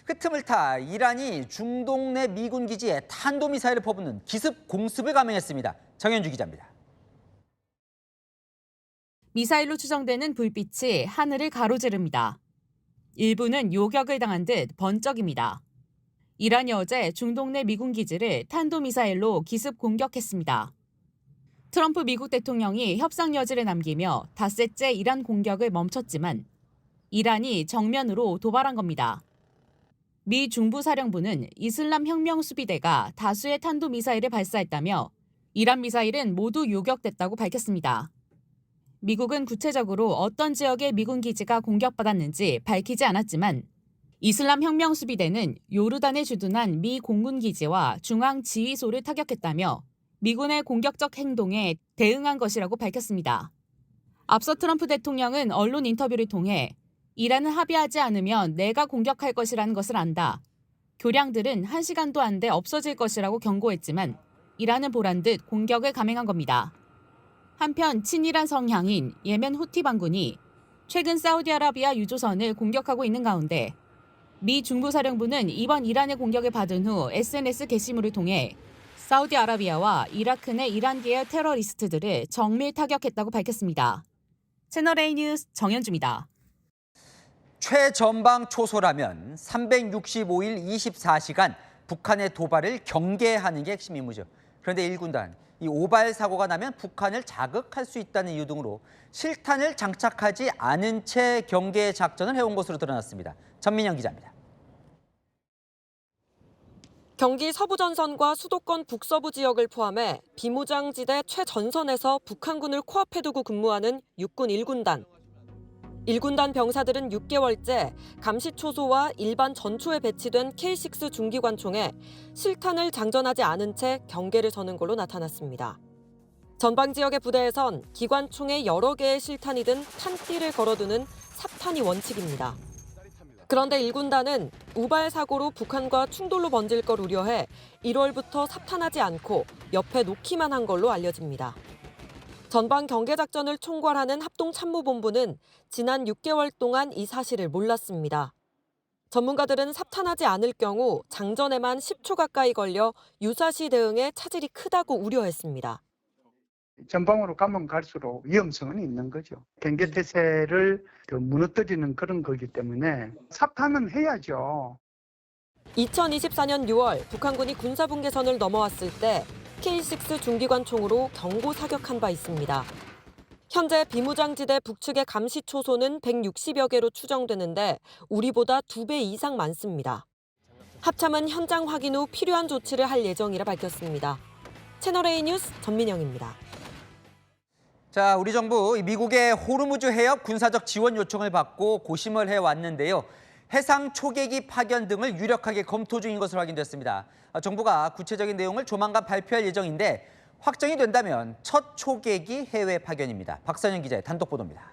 Speaker 1: 그 틈을 타 이란이 중동 내 미군 기지에 탄도미사일을 퍼붓는 기습 공습을 감행했습니다. 정현주 기자입니다.
Speaker 18: 미사일로 추정되는 불빛이 하늘을 가로지릅니다. 일부는 요격을 당한 듯 번쩍입니다. 이란이 어제 중동 내 미군 기지를 탄도미사일로 기습 공격했습니다. 트럼프 미국 대통령이 협상 여지를 남기며 닷새째 이란 공격을 멈췄지만 이란이 정면으로 도발한 겁니다. 미 중부사령부는 이슬람 혁명 수비대가 다수의 탄도미사일을 발사했다며 이란 미사일은 모두 요격됐다고 밝혔습니다. 미국은 구체적으로 어떤 지역의 미군 기지가 공격받았는지 밝히지 않았지만 이슬람 혁명 수비대는 요르단에 주둔한 미 공군 기지와 중앙 지휘소를 타격했다며 미군의 공격적 행동에 대응한 것이라고 밝혔습니다. 앞서 트럼프 대통령은 언론 인터뷰를 통해 이란은 합의하지 않으면 내가 공격할 것이라는 것을 안다. 교량들은 1시간도 안 돼 없어질 것이라고 경고했지만 이란은 보란 듯 공격을 감행한 겁니다. 한편 친이란 성향인 예멘 후티 반군이 최근 사우디아라비아 유조선을 공격하고 있는 가운데 미 중부사령부는 이번 이란의 공격을 받은 후 SNS 게시물을 통해 사우디아라비아와 이라크 내 이란계열 테러리스트들을 정밀 타격했다고 밝혔습니다. 채널A 뉴스 정현주입니다.
Speaker 1: 최전방 초소라면 365일 24시간 북한의 도발을 경계하는 게 핵심 임무죠. 그런데 1군단, 이 오발 사고가 나면 북한을 자극할 수 있다는 이유 등으로 실탄을 장착하지 않은 채 경계 작전을 해온 것으로 드러났습니다. 전민영 기자입니다.
Speaker 12: 경기 서부전선과 수도권 북서부 지역을 포함해 비무장지대 최전선에서 북한군을 코앞에 두고 근무하는 육군 1군단. 1군단 병사들은 6개월째 감시초소와 일반 전초에 배치된 K6 중기관총에 실탄을 장전하지 않은 채 경계를 서는 걸로 나타났습니다. 전방 지역의 부대에선 기관총에 여러 개의 실탄이 든 탄띠를 걸어두는 삽탄이 원칙입니다. 그런데 1군단은 우발 사고로 북한과 충돌로 번질 걸 우려해 1월부터 삽탄하지 않고 옆에 놓기만 한 걸로 알려집니다. 전방 경계작전을 총괄하는 합동참모본부는 지난 6개월 동안 이 사실을 몰랐습니다. 전문가들은 삽탄하지 않을 경우 장전에만 10초 가까이 걸려 유사시 대응에 차질이 크다고 우려했습니다.
Speaker 19: 전방으로 가면 갈수록 위험성은 있는 거죠. 경계태세를 더 무너뜨리는 그런 거기 때문에 삽탄은 해야죠.
Speaker 12: 2024년 6월 북한군이 군사분계선을 넘어왔을 때 K6 중기관총으로 경고 사격한 바 있습니다. 현재 비무장지대 북측의 감시초소는 160여 개로 추정되는데 우리보다 2배 이상 많습니다. 합참은 현장 확인 후 필요한 조치를 할 예정이라 밝혔습니다. 채널A 뉴스 전민영입니다.
Speaker 1: 자, 우리 정부 미국의 호르무즈 해협 군사적 지원 요청을 받고 고심을 해왔는데요. 해상 초계기 파견 등을 유력하게 검토 중인 것으로 확인됐습니다. 정부가 구체적인 내용을 조만간 발표할 예정인데 확정이 된다면 첫 초계기 해외 파견입니다. 박선영 기자의 단독 보도입니다.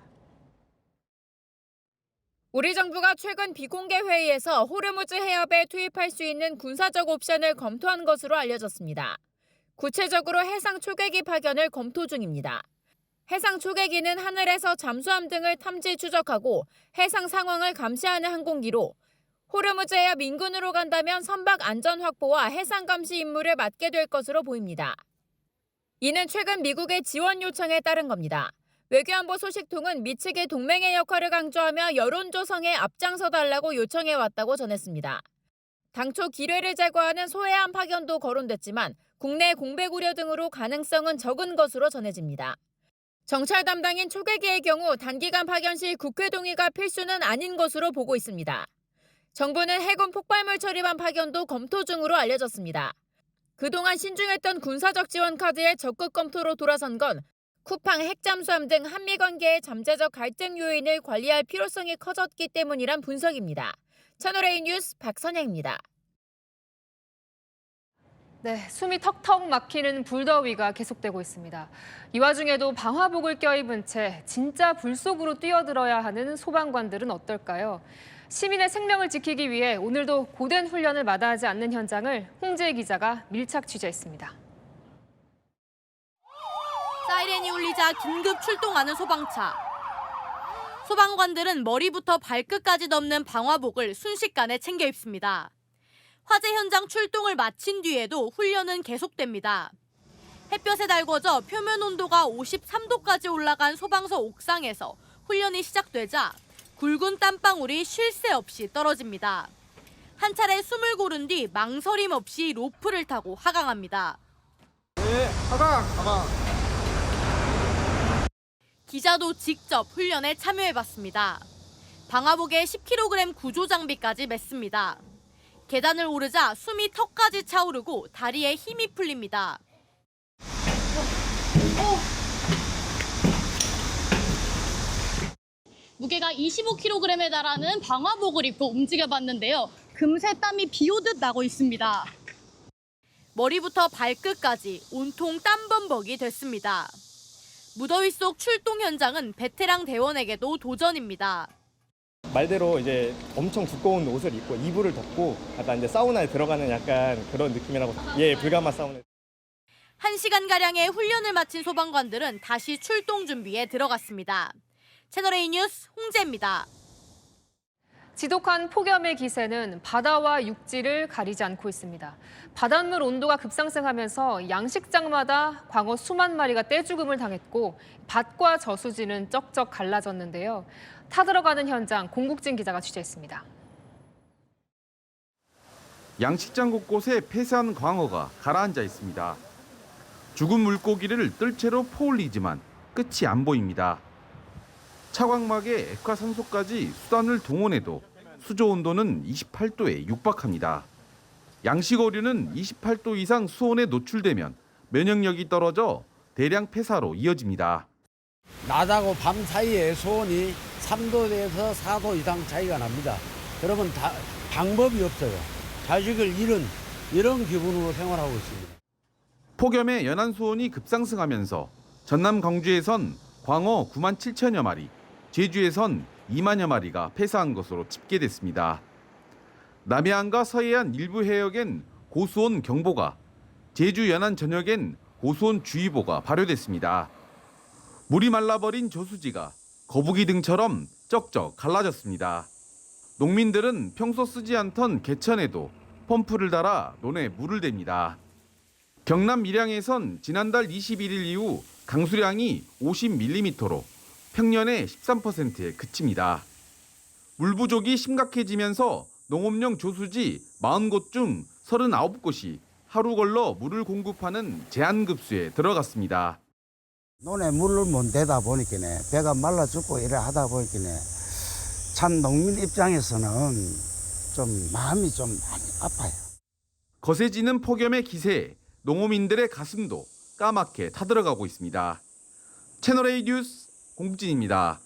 Speaker 20: 우리 정부가 최근 비공개 회의에서 호르무즈 해협에 투입할 수 있는 군사적 옵션을 검토한 것으로 알려졌습니다. 구체적으로 해상 초계기 파견을 검토 중입니다. 해상 초계기는 하늘에서 잠수함 등을 탐지 추적하고 해상 상황을 감시하는 항공기로 호르무즈 해협 인근으로 간다면 선박 안전 확보와 해상 감시 임무를 맡게 될 것으로 보입니다. 이는 최근 미국의 지원 요청에 따른 겁니다. 외교안보 소식통은 미 측의 동맹의 역할을 강조하며 여론 조성에 앞장서 달라고 요청해왔다고 전했습니다. 당초 기뢰를 제거하는 소해안 파견도 거론됐지만 국내 공백 우려 등으로 가능성은 적은 것으로 전해집니다. 정찰 담당인 초계기의 경우 단기간 파견 시 국회 동의가 필수는 아닌 것으로 보고 있습니다. 정부는 해군 폭발물 처리반 파견도 검토 중으로 알려졌습니다. 그동안 신중했던 군사적 지원 카드의 적극 검토로 돌아선 건 쿠팡 핵잠수함 등 한미 관계의 잠재적 갈등 요인을 관리할 필요성이 커졌기 때문이란 분석입니다. 채널A 뉴스 박선영입니다.
Speaker 10: 네, 숨이 턱턱 막히는 불더위가 계속되고 있습니다. 이 와중에도 방화복을 껴입은 채 진짜 불 속으로 뛰어들어야 하는 소방관들은 어떨까요? 시민의 생명을 지키기 위해 오늘도 고된 훈련을 마다하지 않는 현장을 홍지혜 기자가 밀착 취재했습니다.
Speaker 21: 사이렌이 울리자 긴급 출동하는 소방차. 소방관들은 머리부터 발끝까지 덮는 방화복을 순식간에 챙겨 입습니다. 화재 현장 출동을 마친 뒤에도 훈련은 계속됩니다. 햇볕에 달궈져 표면 온도가 53도까지 올라간 소방서 옥상에서 훈련이 시작되자 굵은 땀방울이 쉴 새 없이 떨어집니다. 한 차례 숨을 고른 뒤 망설임 없이 로프를 타고 하강합니다.
Speaker 19: 네, 하강.
Speaker 21: 기자도 직접 훈련에 참여해봤습니다. 방화복에 10kg 구조 장비까지 맸습니다. 계단을 오르자 숨이 턱까지 차오르고 다리에 힘이 풀립니다.
Speaker 22: 무게가 25kg에 달하는 방화복을 입고 움직여봤는데요. 금세 땀이 비오듯 나고 있습니다.
Speaker 21: 머리부터 발끝까지 온통 땀범벅이 됐습니다. 무더위 속 출동 현장은 베테랑 대원에게도 도전입니다.
Speaker 26: 말대로 이제 엄청 두꺼운 옷을 입고 이불을 덮고 약간 이제 사우나에 들어가는 약간 그런 느낌이라고. 예, 불가마 사우나.
Speaker 21: 1시간가량의 훈련을 마친 소방관들은 다시 출동 준비에 들어갔습니다. 채널A 뉴스 홍재입니다.
Speaker 10: 지독한 폭염의 기세는 바다와 육지를 가리지 않고 있습니다. 바닷물 온도가 급상승하면서 양식장마다 광어 수만 마리가 떼죽음을 당했고 밭과 저수지는 쩍쩍 갈라졌는데요. 타들어가는 현장 공국진 기자가 취재했습니다.
Speaker 3: 양식장 곳곳에 폐사한 광어가 가라앉아 있습니다. 죽은 물고기를 뜰채로 포올리지만 끝이 안 보입니다. 차광막에 액화산소까지 수단을 동원해도 수조 온도는 28도에 육박합니다. 양식 어류는 28도 이상 수온에 노출되면 면역력이 떨어져 대량 폐사로 이어집니다.
Speaker 4: 낮하고 밤 사이에 수온이 3도에서 4도 이상 차이가 납니다. 그러면 방법이 없어요. 자식을 잃은 이런 기분으로 생활하고 있습니다.
Speaker 3: 폭염에 연안 수온이 급상승하면서 전남 광주에선 광어 9만 7천여 마리, 제주에선 2만여 마리가 폐사한 것으로 집계됐습니다. 남해안과 서해안 일부 해역엔 고수온 경보가, 제주 연안 전역엔 고수온 주의보가 발효됐습니다. 물이 말라버린 저수지가 거북이 등처럼 쩍쩍 갈라졌습니다. 농민들은 평소 쓰지 않던 개천에도 펌프를 달아 논에 물을 댑니다. 경남 밀양에선 지난달 21일 이후 강수량이 50mm로 평년의 13%에 그칩니다. 물 부족이 심각해지면서 농업용 조수지 40곳 중 39곳이 하루 걸러 물을 공급하는 제한급수에 들어갔습니다.
Speaker 4: 논에 물을 못 대다 보니까네 배가 말라 죽고 이래 하다 보니까네 참 농민 입장에서는 좀 마음이 좀 많이 아파요.
Speaker 3: 거세지는 폭염의 기세에 농어민들의 가슴도 까맣게 타들어가고 있습니다. 채널A 뉴스 공진입니다.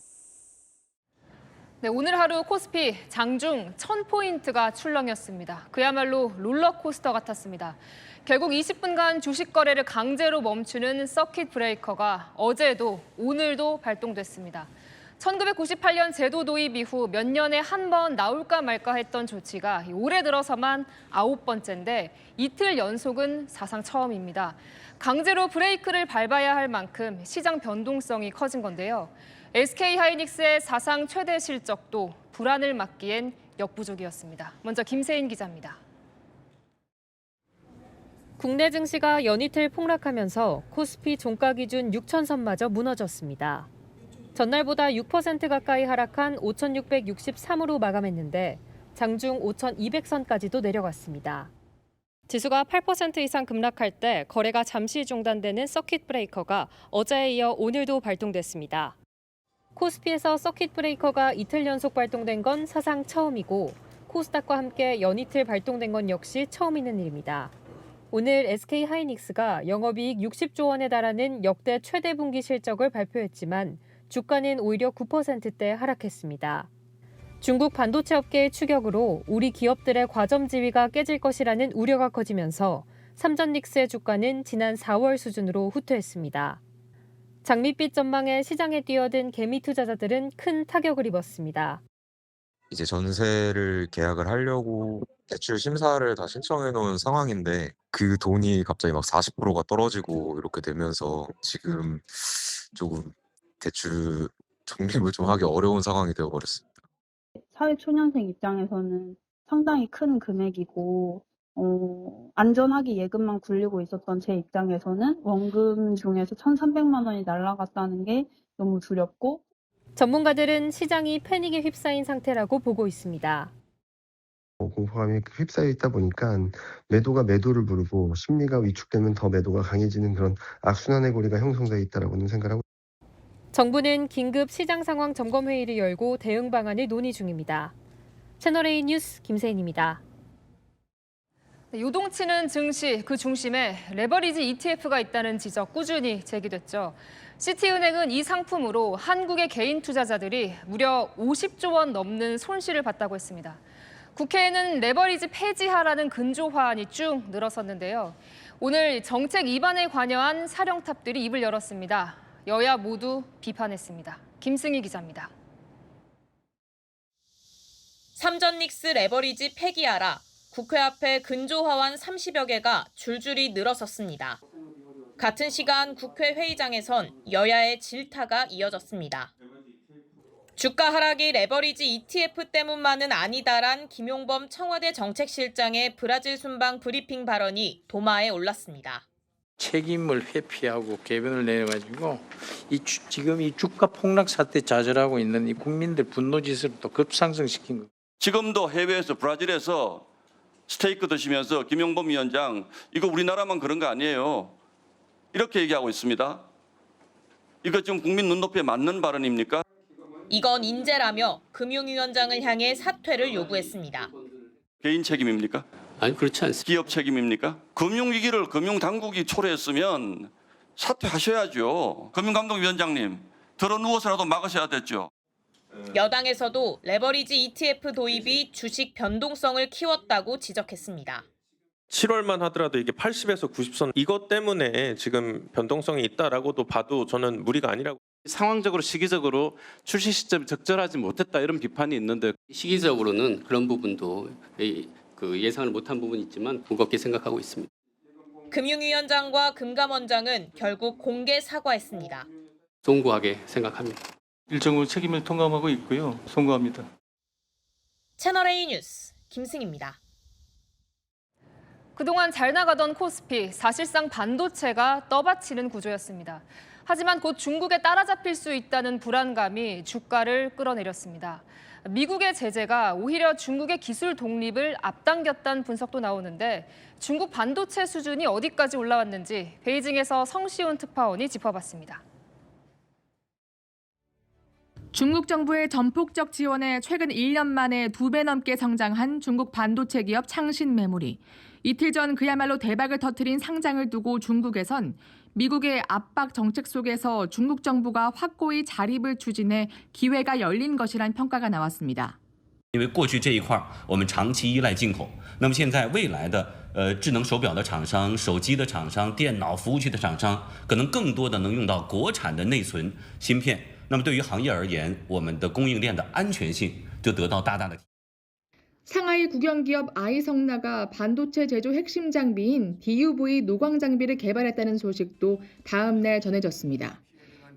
Speaker 10: 네, 오늘 하루 코스피 장중 1000포인트가 출렁였습니다. 그야말로 롤러코스터 같았습니다. 결국 20분간 주식 거래를 강제로 멈추는 서킷 브레이커가 어제도 오늘도 발동됐습니다. 1998년 제도 도입 이후 몇 년에 한 번 나올까 말까 했던 조치가 올해 들어서만 9번째인데 이틀 연속은 사상 처음입니다. 강제로 브레이크를 밟아야 할 만큼 시장 변동성이 커진 건데요. SK하이닉스의 사상 최대 실적도 불안을 막기엔 역부족이었습니다. 먼저 김세인 기자입니다. 국내 증시가 연이틀 폭락하면서 코스피 종가 기준 6,000선마저 무너졌습니다. 전날보다 6% 가까이 하락한 5,663으로 마감했는데 장중 5,200선까지도 내려갔습니다. 지수가 8% 이상 급락할 때 거래가 잠시 중단되는 서킷 브레이커가 어제에 이어 오늘도 발동됐습니다. 코스피에서 서킷 브레이커가 이틀 연속 발동된 건 사상 처음이고 코스닥과 함께 연이틀 발동된 건 역시 처음 있는 일입니다. 오늘 SK하이닉스가 영업이익 60조 원에 달하는 역대 최대 분기 실적을 발표했지만 주가는 오히려 9%대 하락했습니다. 중국 반도체 업계의 추격으로 우리 기업들의 과점 지위가 깨질 것이라는 우려가 커지면서 삼전닉스의 주가는 지난 4월 수준으로 후퇴했습니다. 장밋빛 전망에 시장에 뛰어든 개미 투자자들은 큰 타격을 입었습니다.
Speaker 5: 이제 전세를 계약을 하려고 대출 심사를 다 신청해 놓은 상황인데 그 돈이 갑자기 막 40%가 떨어지고 이렇게 되면서 지금 조금 대출 적립을 좀 하기 어려운 상황이 되어버렸습니다.
Speaker 23: 사회초년생 입장에서는 상당히 큰 금액이고 안전하게 예금만 굴리고 있었던 제 입장에서는 원금 중에서 1,300만 원이 날아갔다는 게 너무 두렵고
Speaker 10: 전문가들은 시장이 패닉에 휩싸인 상태라고 보고 있습니다.
Speaker 24: 공포감이 휩싸여 있다 보니까 매도가 매도를 부르고 심리가 위축되면 더 매도가 강해지는 그런 악순환의 고리가 형성되어 있다라고는 생각하고
Speaker 10: 정부는 긴급 시장 상황 점검 회의를 열고 대응 방안을 논의 중입니다. 채널A 뉴스 김세인입니다. 요동치는 증시 그 중심에 레버리지 ETF가 있다는 지적 꾸준히 제기됐죠. 시티은행은 이 상품으로 한국의 개인 투자자들이 무려 50조 원 넘는 손실을 봤다고 했습니다. 국회에는 레버리지 폐지하라는 근조화안이 쭉 늘어섰는데요. 오늘 정책 위반에 관여한 사령탑들이 입을 열었습니다. 여야 모두 비판했습니다. 김승희 기자입니다.
Speaker 25: 삼전닉스 레버리지 폐기하라. 국회 앞에 근조화안 30여 개가 줄줄이 늘어섰습니다. 같은 시간 국회 회의장에선 여야의 질타가 이어졌습니다. 주가 하락이 레버리지 ETF 때문만은 아니다란 김용범 청와대 정책실장의 브라질 순방 브리핑 발언이 도마에 올랐습니다.
Speaker 27: 책임을 회피하고 개변을 내려가지고 지금 이 주가 폭락 사태 좌절하고 있는 이 국민들 분노 지수를 또 급상승시킨 거예요.
Speaker 28: 지금도 해외에서 브라질에서
Speaker 6: 스테이크 드시면서 김용범 위원장 이거 우리나라만 그런 거 아니에요. 이렇게 얘기하고 있습니다. 이거 지금 국민 눈높이에 맞는 발언입니까?
Speaker 25: 이건 인재라며 금융위원장을 향해 사퇴를 요구했습니다.
Speaker 6: 개인 책임입니까?
Speaker 7: 아니 그렇지 않습니다.
Speaker 6: 기업 책임입니까? 금융위기를 금융당국이 초래했으면 사퇴하셔야죠. 금융감독위원장님 들어 누워서라도 막으셔야 됐죠.
Speaker 25: 여당에서도 레버리지 ETF 도입이 주식 변동성을 키웠다고 지적했습니다.
Speaker 8: 7월만 하더라도 이게 80에서 90선 이것 때문에 지금 변동성이 있다라고도 봐도 저는 무리가 아니라고.
Speaker 9: 상황적으로 시기적으로 출시 시점이 적절하지 못했다 이런 비판이 있는데
Speaker 7: 시기적으로는 그런 부분도 예상을 못한 부분이 있지만 무겁게 생각하고 있습니다.
Speaker 25: 금융위원장과 금감원장은 결국 공개 사과했습니다.
Speaker 7: 송구하게 생각합니다.
Speaker 9: 일정으로 책임을 통감하고 있고요. 송구합니다.
Speaker 25: 채널A 뉴스 김승희입니다.
Speaker 10: 그동안 잘 나가던 코스피, 사실상 반도체가 떠받치는 구조였습니다. 하지만 곧 중국에 따라잡힐 수 있다는 불안감이 주가를 끌어내렸습니다. 미국의 제재가 오히려 중국의 기술 독립을 앞당겼다는 분석도 나오는데 중국 반도체 수준이 어디까지 올라왔는지 베이징에서 성시훈 특파원이 짚어봤습니다.
Speaker 11: 중국 정부의 전폭적 지원에 최근 1년 만에 2배 넘게 성장한 중국 반도체 기업 창신 메모리. 이틀 전 그야말로 대박을 터뜨린 상장을 두고 중국에선 미국의 압박 정책 속에서 중국 정부가 확고히 자립을 추진해 기회가 열린 것이란 평가가 나왔습니다.
Speaker 13: 因为过去这一块我们长期依赖进口，那么现在未来的智能手表的厂商、手机的厂商、电脑服务器的厂商，可能更多的能用到国产的内存芯片。那么对于行业而言，我们的供应链的安全性就得到大大的。
Speaker 11: 상하이 국영기업 아이성나가 반도체 제조 핵심 장비인 DUV 노광 장비를 개발했다는 소식도 다음 날 전해졌습니다.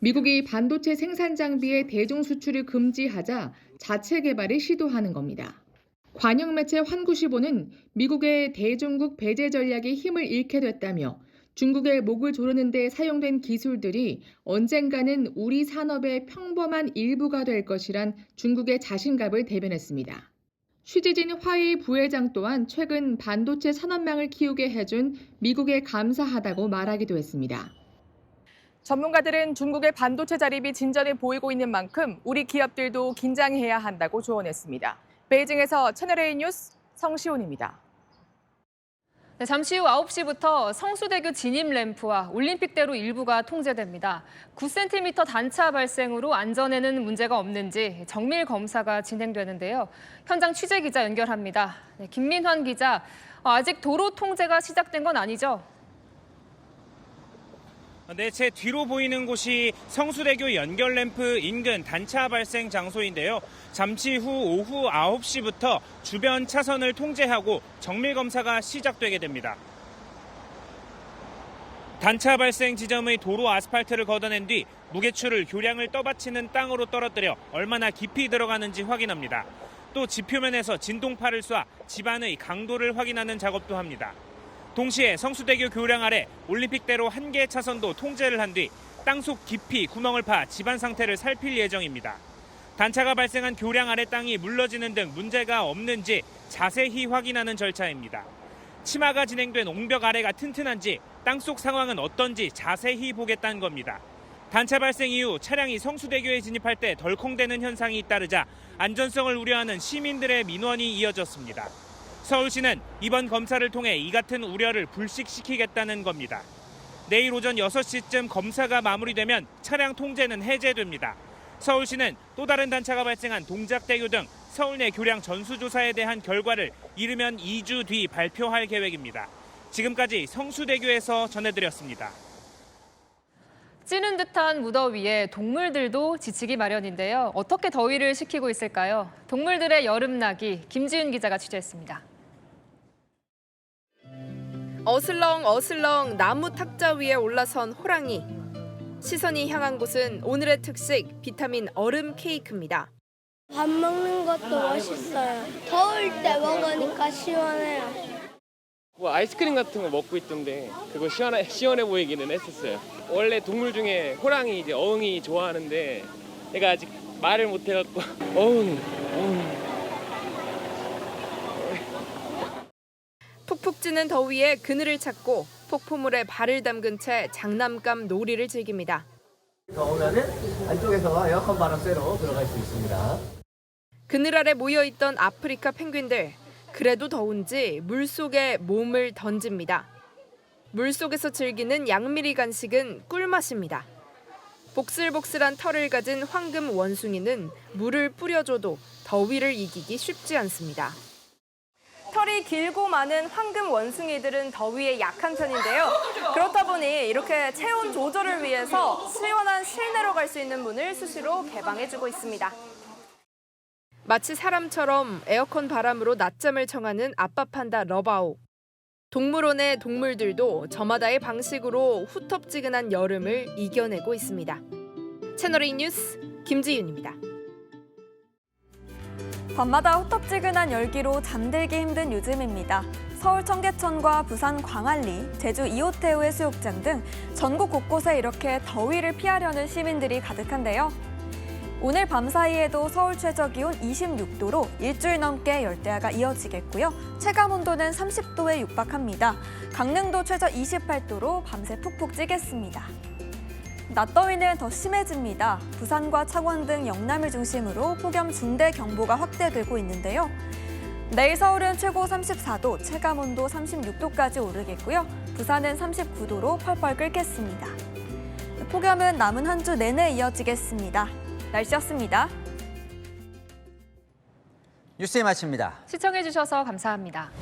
Speaker 11: 미국이 반도체 생산 장비의 대중 수출을 금지하자 자체 개발을 시도하는 겁니다. 관영 매체 환구시보는 미국의 대중국 배제 전략이 힘을 잃게 됐다며 중국의 목을 조르는 데 사용된 기술들이 언젠가는 우리 산업의 평범한 일부가 될 것이란 중국의 자신감을 대변했습니다. 쉬지진 화웨이 부회장 또한 최근 반도체 산업망을 키우게 해준 미국에 감사하다고 말하기도 했습니다.
Speaker 14: 전문가들은 중국의 반도체 자립이 진전해 보이고 있는 만큼 우리 기업들도 긴장해야 한다고 조언했습니다. 베이징에서 채널A 뉴스 성시훈입니다.
Speaker 10: 네, 잠시 후 9시부터 성수대교 진입 램프와 올림픽대로 일부가 통제됩니다. 9cm 단차 발생으로 안전에는 문제가 없는지 정밀 검사가 진행되는데요. 현장 취재 기자 연결합니다. 네, 김민환 기자, 아직 도로 통제가 시작된 건 아니죠?
Speaker 28: 네, 제 뒤로 보이는 곳이 성수대교 연결 램프 인근 단차 발생 장소인데요. 잠시 후 오후 9시부터 주변 차선을 통제하고 정밀 검사가 시작되게 됩니다. 단차 발생 지점의 도로 아스팔트를 걷어낸 뒤 무게추를 교량을 떠받치는 땅으로 떨어뜨려 얼마나 깊이 들어가는지 확인합니다. 또 지표면에서 진동파를 쏴 집안의 강도를 확인하는 작업도 합니다. 동시에 성수대교 교량 아래 올림픽대로 한 개 차선도 통제를 한 뒤 땅속 깊이 구멍을 파 집안 상태를 살필 예정입니다. 단차가 발생한 교량 아래 땅이 물러지는 등 문제가 없는지 자세히 확인하는 절차입니다. 치마가 진행된 옹벽 아래가 튼튼한지 땅속 상황은 어떤지 자세히 보겠다는 겁니다. 단차 발생 이후 차량이 성수대교에 진입할 때 덜컹대는 현상이 잇따르자 안전성을 우려하는 시민들의 민원이 이어졌습니다. 서울시는 이번 검사를 통해 이 같은 우려를 불식시키겠다는 겁니다. 내일 오전 6시쯤 검사가 마무리되면 차량 통제는 해제됩니다. 서울시는 또 다른 단차가 발생한 동작대교 등 서울 내 교량 전수조사에 대한 결과를 이르면 2주 뒤 발표할 계획입니다. 지금까지 성수대교에서 전해드렸습니다.
Speaker 10: 찌는 듯한 무더위에 동물들도 지치기 마련인데요. 어떻게 더위를 식히고 있을까요? 동물들의 여름나기 김지윤 기자가 취재했습니다.
Speaker 29: 어슬렁어슬렁 나무 탁자 위에 올라선 호랑이. 시선이 향한 곳은 오늘의 특식 비타민 얼음 케이크입니다.
Speaker 30: 밥 먹는 것도 멋있어요. 더울 때 먹으니까 시원해요.
Speaker 31: 뭐 아이스크림 같은 거 먹고 있던데 그거 시원해 보이기는 했었어요. 원래 동물 중에 호랑이 이제 어흥이 좋아하는데 얘가 아직 말을 못 해갖고 어흥
Speaker 29: 찌는 더위에 그늘을 찾고 폭포물에 발을 담근 채 장난감 놀이를 즐깁니다.
Speaker 1: 더우면은 안쪽에서 에어컨 바람 쐬러 들어갈 수 있습니다.
Speaker 29: 그늘 아래 모여있던 아프리카 펭귄들. 그래도 더운지 물속에 몸을 던집니다. 물속에서 즐기는 양미리 간식은 꿀맛입니다. 복슬복슬한 털을 가진 황금 원숭이는 물을 뿌려줘도 더위를 이기기 쉽지 않습니다.
Speaker 2: 털이 길고 많은 황금 원숭이들은 더위에 약한 편인데요. 그렇다 보니 이렇게 체온 조절을 위해서 시원한 실내로 갈 수 있는 문을 수시로 개방해주고 있습니다.
Speaker 29: 마치 사람처럼 에어컨 바람으로 낮잠을 청하는 아빠 판다 러바오. 동물원의 동물들도 저마다의 방식으로 후텁지근한 여름을 이겨내고 있습니다. 채널A 뉴스 김지윤입니다.
Speaker 2: 밤마다 후텁지근한 열기로 잠들기 힘든 요즘입니다. 서울 청계천과 부산 광안리, 제주 이호태우 해수욕장 등 전국 곳곳에 이렇게 더위를 피하려는 시민들이 가득한데요. 오늘 밤사이에도 서울 최저기온 26도로 일주일 넘게 열대야가 이어지겠고요. 체감온도는 30도에 육박합니다. 강릉도 최저 28도로 밤새 푹푹 찌겠습니다. 낮더위는 더 심해집니다. 부산과 창원 등 영남을 중심으로 폭염 중대경보가 확대되고 있는데요. 내일 서울은 최고 34도, 체감온도 36도까지 오르겠고요. 부산은 39도로 펄펄 끓겠습니다. 폭염은 남은 한 주 내내 이어지겠습니다. 날씨였습니다.
Speaker 12: 뉴스에 마칩니다.
Speaker 10: 시청해주셔서 감사합니다.